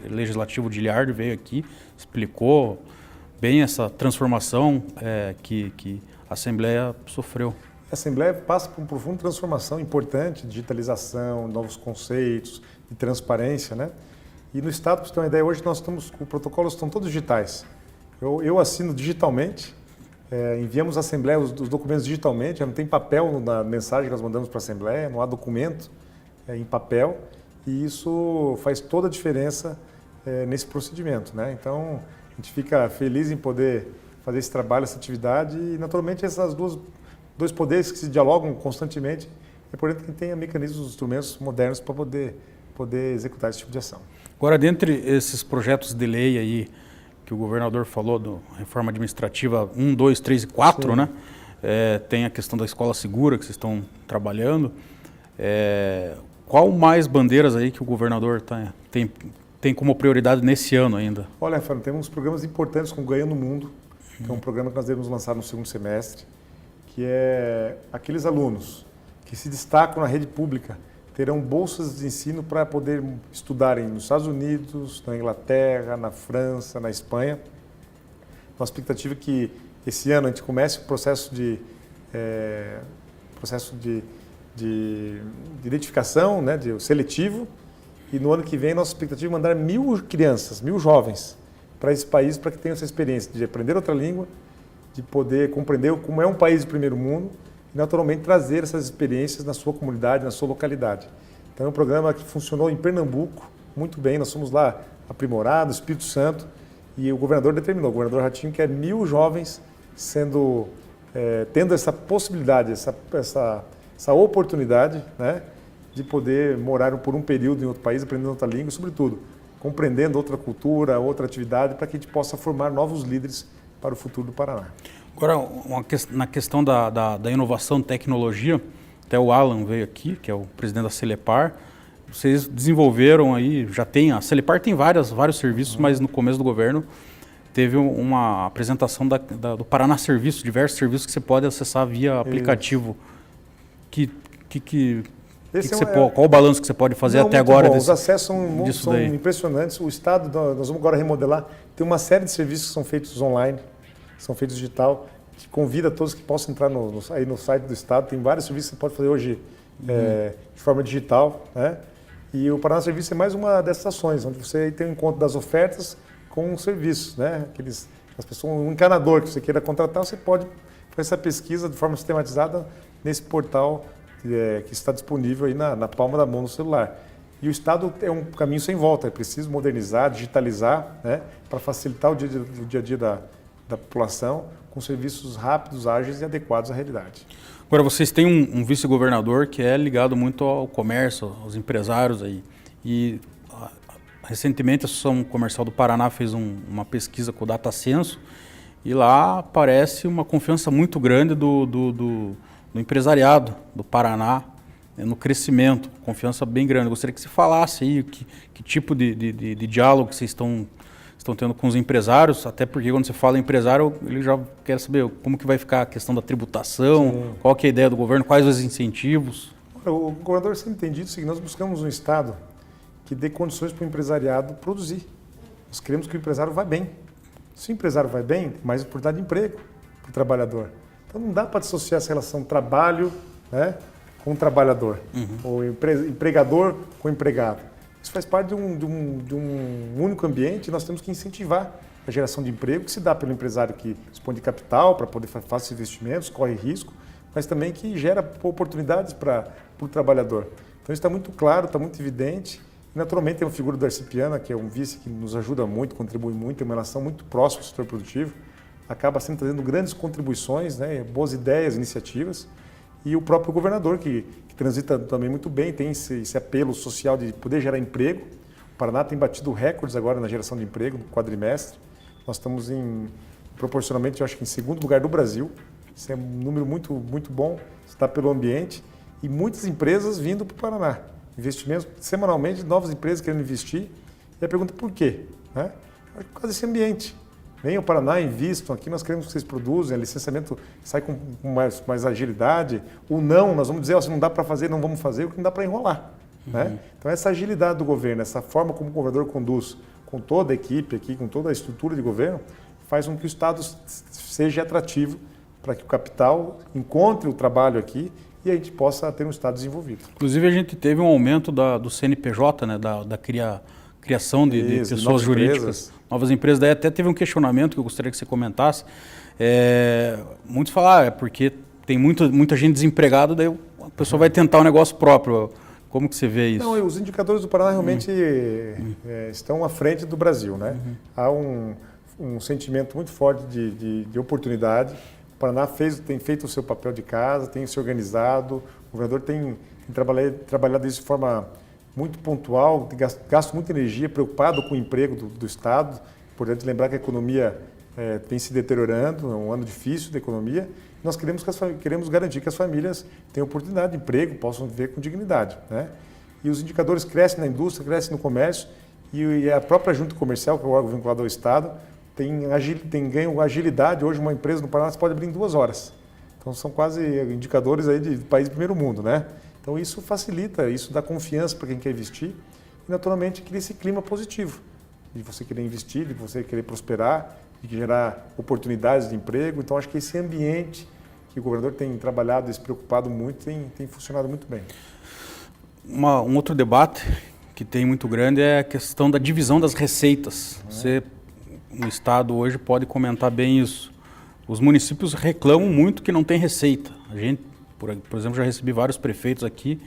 legislativo de Ilhardo veio aqui, explicou bem essa transformação que a Assembleia sofreu. A Assembleia passa por uma profunda transformação importante, digitalização, novos conceitos, de transparência, né? E no Estado, para você ter uma ideia, hoje nós estamos, os protocolos estão todos digitais. Eu assino digitalmente, enviamos à Assembleia os documentos digitalmente, já não tem papel na mensagem que nós mandamos para a Assembleia, não há documento em papel, e isso faz toda a diferença nesse procedimento, né? Então, a gente fica feliz em poder fazer esse trabalho, essa atividade, e naturalmente essas dois poderes que se dialogam constantemente, é importante que tenha mecanismos, instrumentos modernos para poder executar esse tipo de ação. Agora, dentre esses projetos de lei aí, que o governador falou, da reforma administrativa 1, 2, 3 e 4, sim, né? Tem a questão da escola segura que vocês estão trabalhando. Qual mais bandeiras aí que o governador tem como prioridade nesse ano ainda? Olha, Rafael, temos programas importantes como Ganhando no Mundo, que é um programa que nós devemos lançar no segundo semestre, que é aqueles alunos que se destacam na rede pública terão bolsas de ensino para poder estudarem nos Estados Unidos, na Inglaterra, na França, na Espanha. Nossa expectativa é que esse ano a gente comece o processo de identificação, né, de seletivo, e no ano que vem nossa expectativa é mandar 1.000 crianças, 1.000 jovens para esse país, para que tenham essa experiência de aprender outra língua, de poder compreender como é um país de primeiro mundo, e naturalmente trazer essas experiências na sua comunidade, na sua localidade. Então é um programa que funcionou em Pernambuco muito bem, nós fomos lá aprimorados, Espírito Santo, e o governador determinou, o governador Ratinho quer 1.000 jovens tendo essa possibilidade, essa oportunidade, né, de poder morar por um período em outro país, aprendendo outra língua, e sobretudo compreendendo outra cultura, outra atividade, para que a gente possa formar novos líderes para o futuro do Paraná. Agora, na questão da inovação e tecnologia, até o Alan veio aqui, que é o presidente da Celepar. Vocês desenvolveram aí, a Celepar tem vários serviços, mas no começo do governo teve uma apresentação do Paraná Serviços, diversos serviços que você pode acessar via aplicativo. Qual o balanço que você pode fazer até agora? Os acessos são impressionantes. O Estado, nós vamos agora remodelar, tem uma série de serviços que são feitos online, são feitos digital, que convida todos que possam entrar aí no site do Estado. Tem vários serviços que você pode fazer hoje de forma digital, né? E o Paraná Serviços é mais uma dessas ações, onde você tem um encontro das ofertas com os serviços, né? As pessoas, um encanador que você queira contratar, você pode fazer essa pesquisa de forma sistematizada nesse portal que está disponível aí na palma da mão no celular. E o Estado é um caminho sem volta, é preciso modernizar, digitalizar, né, para facilitar o dia a dia da população com serviços rápidos, ágeis e adequados à realidade. Agora, vocês têm um vice-governador que é ligado muito ao comércio, aos empresários aí. E recentemente a Associação Comercial do Paraná fez uma pesquisa com o DataCenso e lá aparece uma confiança muito grande do empresariado do Paraná no crescimento, confiança bem grande. Eu gostaria que você falasse aí que tipo de diálogo que vocês estão tendo com os empresários, até porque quando você fala empresário, ele já quer saber como que vai ficar a questão da tributação, sim, qual que é a ideia do governo, quais os incentivos. O governador sempre tem dito o seguinte: nós buscamos um Estado que dê condições para o empresariado produzir. Nós queremos que o empresário vá bem. Se o empresário vai bem, tem mais oportunidade de emprego para o trabalhador. Então não dá para dissociar essa relação trabalho, né, com o trabalhador, o empregador com o empregado. Isso faz parte de um único ambiente e nós temos que incentivar a geração de emprego que se dá pelo empresário que dispõe de capital para poder fazer esses investimentos, corre risco, mas também que gera oportunidades para o trabalhador. Então isso está muito claro, está muito evidente. E, naturalmente tem uma figura do Darcy Piana, que é um vice que nos ajuda muito, contribui muito, tem uma relação muito próxima ao setor produtivo, acaba sempre trazendo grandes contribuições, né, boas ideias, iniciativas. E o próprio governador, que transita também muito bem, tem esse apelo social de poder gerar emprego. O Paraná tem batido recordes agora na geração de emprego no quadrimestre. Nós estamos proporcionalmente, eu acho que em segundo lugar do Brasil. Isso é um número muito, muito bom, está pelo ambiente. E muitas empresas vindo para o Paraná. Investimentos semanalmente, novas empresas querendo investir. E a pergunta por quê? Né? Por causa desse ambiente. Venham ao Paraná, invistam, aqui nós queremos que vocês produzam, licenciamento sai com mais agilidade. O não, nós vamos dizer, se não dá para fazer, não vamos fazer, o que não dá para enrolar. Né? Então essa agilidade do governo, essa forma como o governador conduz, com toda a equipe aqui, com toda a estrutura de governo, faz com que o Estado seja atrativo para que o capital encontre o trabalho aqui e a gente possa ter um Estado desenvolvido. Inclusive a gente teve um aumento do CNPJ, né, da criação de pessoas jurídicas, novas empresas. Daí até teve um questionamento que eu gostaria que você comentasse. Muitos falaram, é porque tem muita gente desempregada, daí a pessoa vai tentar um negócio próprio. Como que você vê isso? Não, os indicadores do Paraná realmente estão à frente do Brasil, né? Há um sentimento muito forte de oportunidade. O Paraná tem feito o seu papel de casa, tem se organizado, o governador tem trabalhado isso de forma muito pontual, gasto muita energia, preocupado com o emprego do Estado. Importante lembrar que a economia vem se deteriorando, é um ano difícil da economia. Nós queremos garantir que as famílias tenham oportunidade de emprego, possam viver com dignidade. Né? E os indicadores crescem na indústria, crescem no comércio, e a própria junta comercial, que é o órgão vinculado ao Estado, tem ganho agilidade. Hoje uma empresa no Paraná pode abrir em 2 horas. Então são quase indicadores aí de país do primeiro mundo. Né? Então isso facilita, isso dá confiança para quem quer investir e naturalmente cria esse clima positivo de você querer investir, de você querer prosperar, de gerar oportunidades de emprego. Então acho que esse ambiente que o governador tem trabalhado e se preocupado muito tem funcionado muito bem. Um outro debate que tem muito grande é a questão da divisão das receitas. Você, no Estado hoje, pode comentar bem isso. Os municípios reclamam muito que não tem receita. A gente, por exemplo, já recebi vários prefeitos aqui,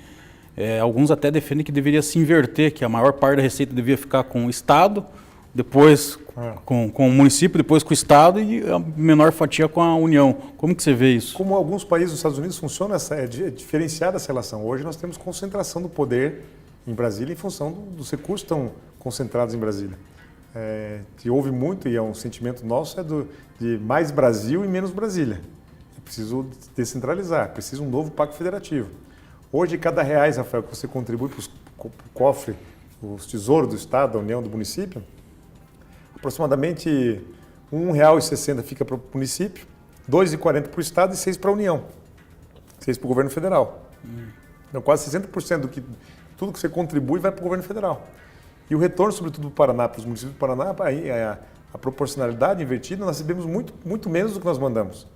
alguns até defendem que deveria se inverter, que a maior parte da receita devia ficar com o Estado, depois com o município, depois com o Estado e a menor fatia com a União. Como que você vê isso? Como alguns países dos Estados Unidos funciona, é diferenciada essa relação. Hoje nós temos concentração do poder em Brasília em função dos recursos que estão concentrados em Brasília. Que houve muito, e é um sentimento nosso, de mais Brasil e menos Brasília. É preciso descentralizar, é preciso um novo pacto federativo. Hoje, cada R$1, Rafael, que você contribui para o cofre, os tesouros do Estado, da União, do município, aproximadamente R$1,60 fica para o município, R$2,40 para o Estado e 6 para a União, 6 para o governo federal. Então, quase 60% tudo que você contribui vai para o governo federal. E o retorno, sobretudo do Paraná, para os municípios do Paraná, a proporcionalidade invertida, nós recebemos muito menos do que nós mandamos.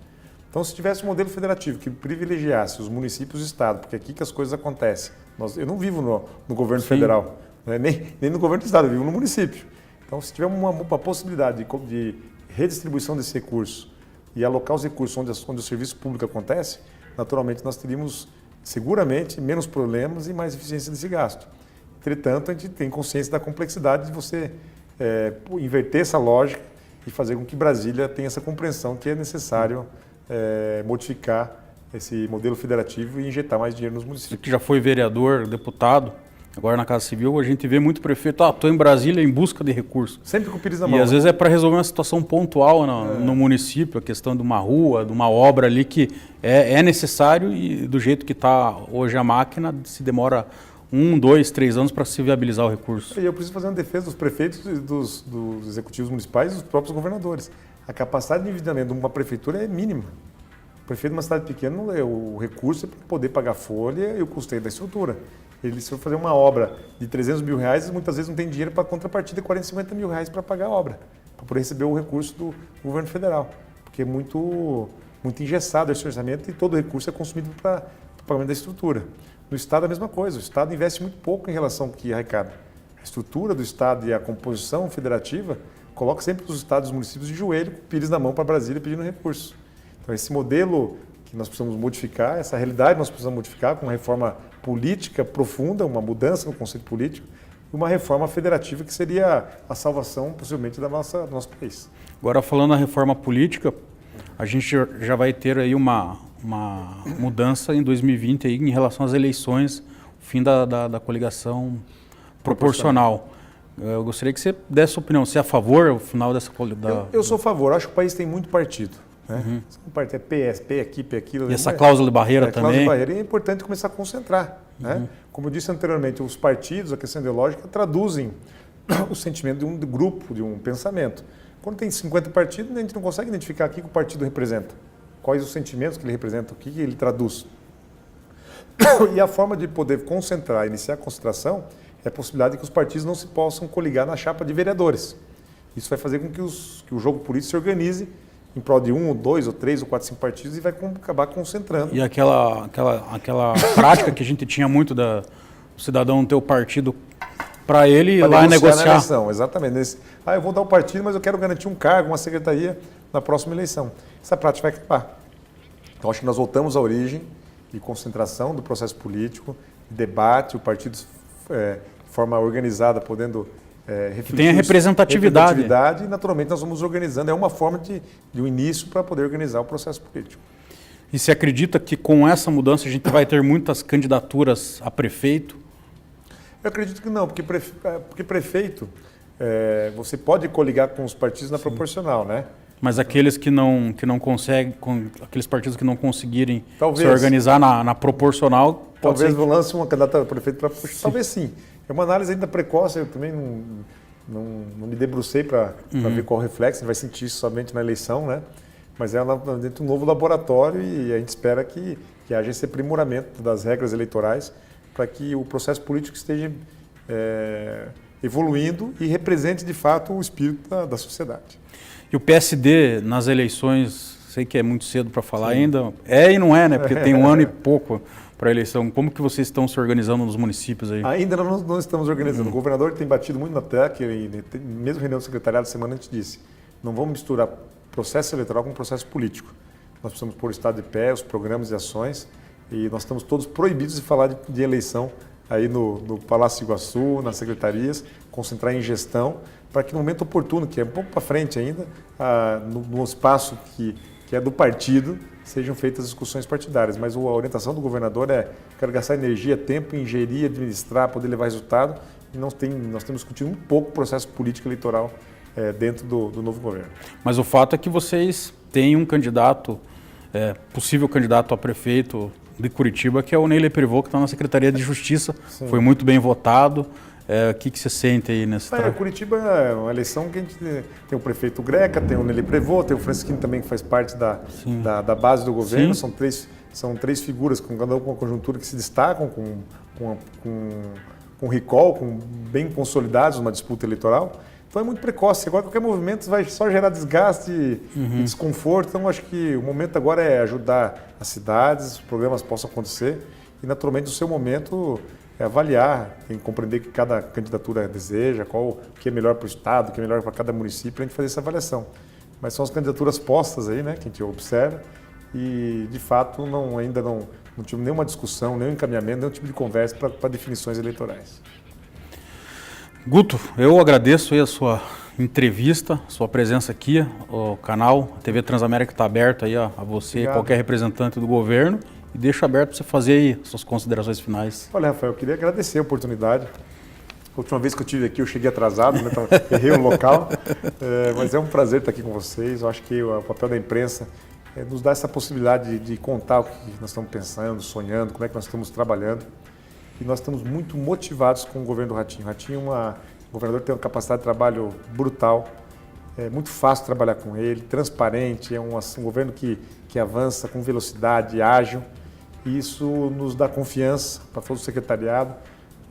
Então, se tivesse um modelo federativo que privilegiasse os municípios e o Estado, porque é aqui que as coisas acontecem. Eu não vivo no governo federal, né? nem no governo do Estado, eu vivo no município. Então, se tiver uma possibilidade de redistribuição desse recurso e alocar os recursos onde o serviço público acontece, naturalmente nós teríamos seguramente menos problemas e mais eficiência desse gasto. Entretanto, a gente tem consciência da complexidade de você inverter essa lógica e fazer com que Brasília tenha essa compreensão que é necessário modificar esse modelo federativo e injetar mais dinheiro nos municípios. Você que já foi vereador, deputado, agora na Casa Civil, a gente vê muito prefeito, estou em Brasília em busca de recursos. Sempre com o pires na mão. E às vezes é para resolver uma situação pontual no município, a questão de uma rua, de uma obra ali que é necessário e do jeito que está hoje a máquina, se demora 1, 2, 3 anos para se viabilizar o recurso. E eu preciso fazer uma defesa dos prefeitos, dos executivos municipais e dos próprios governadores. A capacidade de endividamento de uma prefeitura é mínima. O prefeito de uma cidade pequena, o recurso é para poder pagar a folha e o custeio da estrutura. Ele, se for fazer uma obra de R$300 mil, muitas vezes não tem dinheiro para contrapartida de R$40, R$50 mil para pagar a obra, para poder receber o recurso do governo federal. Porque é muito engessado esse orçamento e todo o recurso é consumido para pagamento da estrutura. No Estado é a mesma coisa, o Estado investe muito pouco em relação ao que arrecada. A estrutura do Estado e a composição federativa coloca sempre os estados e os municípios de joelho, com o pires na mão para Brasília pedindo recursos. Então esse modelo que nós precisamos modificar, essa realidade nós precisamos modificar com uma reforma política profunda, uma mudança no conceito político, e uma reforma federativa que seria a salvação, possivelmente, do nosso país. Agora, falando na reforma política, a gente já vai ter aí uma mudança em 2020 aí em relação às eleições, o fim da coligação proporcional. Eu gostaria que você desse sua opinião, se é a favor o final dessa coligação. Eu sou a favor, acho que o país tem muito partido. Né? É PS, P aqui, P aquilo. E essa cláusula de barreira também. Cláusula de barreira, é importante começar a concentrar. Né? Como eu disse anteriormente, os partidos, a questão ideológica, traduzem o sentimento de um grupo, de um pensamento. Quando tem 50 partidos, a gente não consegue identificar o que o partido representa. Quais os sentimentos que ele representa, o que ele traduz. E a forma de poder concentrar, iniciar a concentração, é a possibilidade de que os partidos não se possam coligar na chapa de vereadores. Isso vai fazer com que o jogo político se organize em prol de 1, ou 2, ou 3, ou 4, 5 partidos e vai acabar concentrando. E aquela prática que a gente tinha muito do cidadão ter o partido para ele ir lá negociar. Na eleição, exatamente. Eu vou dar o partido, mas eu quero garantir um cargo, uma secretaria na próxima eleição. Essa prática vai acabar. Então, acho que nós voltamos à origem de concentração do processo político, debate, o partido de forma organizada, podendo refletir. Que tenha representatividade. E, naturalmente, nós vamos organizando. É uma forma de um início para poder organizar o processo político. E você acredita que com essa mudança a gente vai ter muitas candidaturas a prefeito? Eu acredito que não, porque prefeito, você pode coligar com os partidos na proporcional, né? Mas aqueles que não conseguem, aqueles partidos que não conseguirem talvez, se organizar na proporcional, talvez lance uma candidata a prefeito para puxar. Talvez sim. É uma análise ainda precoce, eu também não me debrucei para ver qual o reflexo, a gente vai sentir isso somente na eleição, né? Mas é dentro de um novo laboratório e a gente espera que haja esse aprimoramento das regras eleitorais para que o processo político esteja evoluindo e represente de fato o espírito da sociedade. E o PSD nas eleições, sei que é muito cedo para falar ainda, e não é, né? Porque tem um ano e pouco para a eleição. Como que vocês estão se organizando nos municípios aí? Ainda não estamos organizando. O governador tem batido muito na tecla, mesmo reunião do secretariado semana a gente disse, não vamos misturar processo eleitoral com processo político. Nós precisamos pôr o Estado de pé, os programas e ações, e nós estamos todos proibidos de falar de eleição aí no Palácio Iguaçu, nas secretarias, concentrar em gestão, para que no momento oportuno, que é um pouco para frente ainda, no espaço que é do partido, sejam feitas discussões partidárias. Mas a orientação do governador quero gastar energia, tempo em gerir, administrar, poder levar resultado, e nós temos discutido um pouco o processo político eleitoral dentro do novo governo. Mas o fato é que vocês têm um candidato, possível candidato a prefeito de Curitiba, que é o Neyley Prevot, que está na Secretaria de Justiça. Sim. Foi muito bem votado. O que você sente aí nessa... Curitiba é uma eleição que a gente tem o prefeito Greca, tem o Neyley Prevot, tem o Francisquinho também, que faz parte da base do governo. Sim. São três figuras, com cada uma conjuntura, que se destacam com recall, bem consolidados numa disputa eleitoral. Então é muito precoce. Agora qualquer movimento vai só gerar desgaste e desconforto. Então acho que o momento agora é ajudar as cidades, os programas possam acontecer e naturalmente o seu momento é avaliar, tem que compreender o que cada candidatura deseja, o que é melhor para o Estado, o que é melhor para cada município, para a gente fazer essa avaliação. Mas são as candidaturas postas aí, né, que a gente observa e de fato ainda não tive nenhuma discussão, nenhum encaminhamento, nenhum tipo de conversa para definições eleitorais. Guto, eu agradeço aí a sua entrevista, sua presença aqui, o canal, a TV Transamérica está aberto aí a você, qualquer representante do governo, e deixo aberto para você fazer aí suas considerações finais. Olha, Rafael, eu queria agradecer a oportunidade. A última vez que eu estive aqui eu cheguei atrasado, né, errei o local, mas é um prazer estar aqui com vocês. Eu acho que o papel da imprensa nos dá essa possibilidade de contar o que nós estamos pensando, sonhando, como é que nós estamos trabalhando. E nós estamos muito motivados com o governo do Ratinho. O governador tem uma capacidade de trabalho brutal, é muito fácil trabalhar com ele, transparente, é um governo que avança com velocidade, ágil, e isso nos dá confiança para todo o secretariado.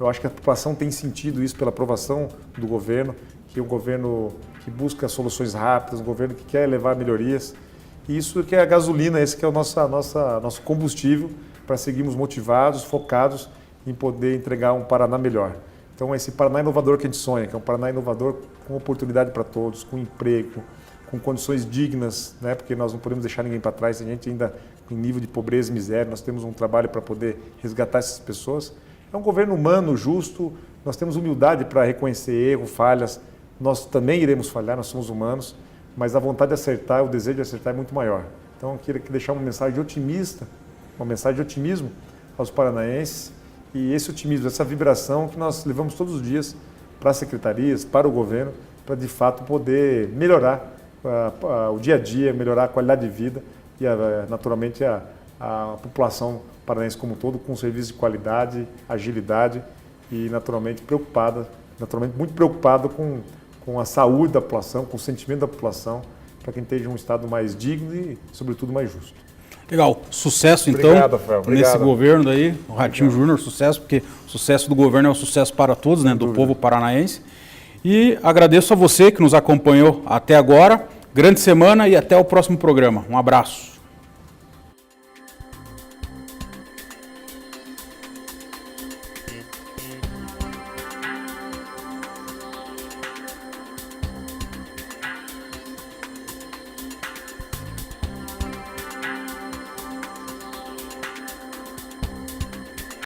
Eu acho que a população tem sentido isso pela aprovação do governo, que é um governo que busca soluções rápidas, um governo que quer levar melhorias, e isso que é a gasolina, esse que é o nosso combustível para seguirmos motivados, focados em poder entregar um Paraná melhor. Então, esse Paraná inovador que a gente sonha, que é um Paraná inovador com oportunidade para todos, com emprego, com condições dignas, né? Porque nós não podemos deixar ninguém para trás, a gente ainda em nível de pobreza e miséria, nós temos um trabalho para poder resgatar essas pessoas. É um governo humano, justo, nós temos humildade para reconhecer erros, falhas, nós também iremos falhar, nós somos humanos, mas a vontade de acertar, o desejo de acertar é muito maior. Então, eu queria deixar uma mensagem otimista, uma mensagem de otimismo aos paranaenses, e esse otimismo, essa vibração que nós levamos todos os dias para as secretarias, para o governo, para de fato poder melhorar o dia a dia, melhorar a qualidade de vida e naturalmente a população paranaense como um todo, com serviços de qualidade, agilidade e naturalmente muito preocupado com a saúde da população, com o sentimento da população, para que a gente tenha um Estado mais digno e, sobretudo, mais justo. Legal. Sucesso, então, Obrigado, Rafael. nesse governo aí, o Ratinho Júnior, sucesso, porque o sucesso do governo é um sucesso para todos, né, do povo paranaense. E agradeço a você que nos acompanhou até agora. Grande semana e até o próximo programa. Um abraço.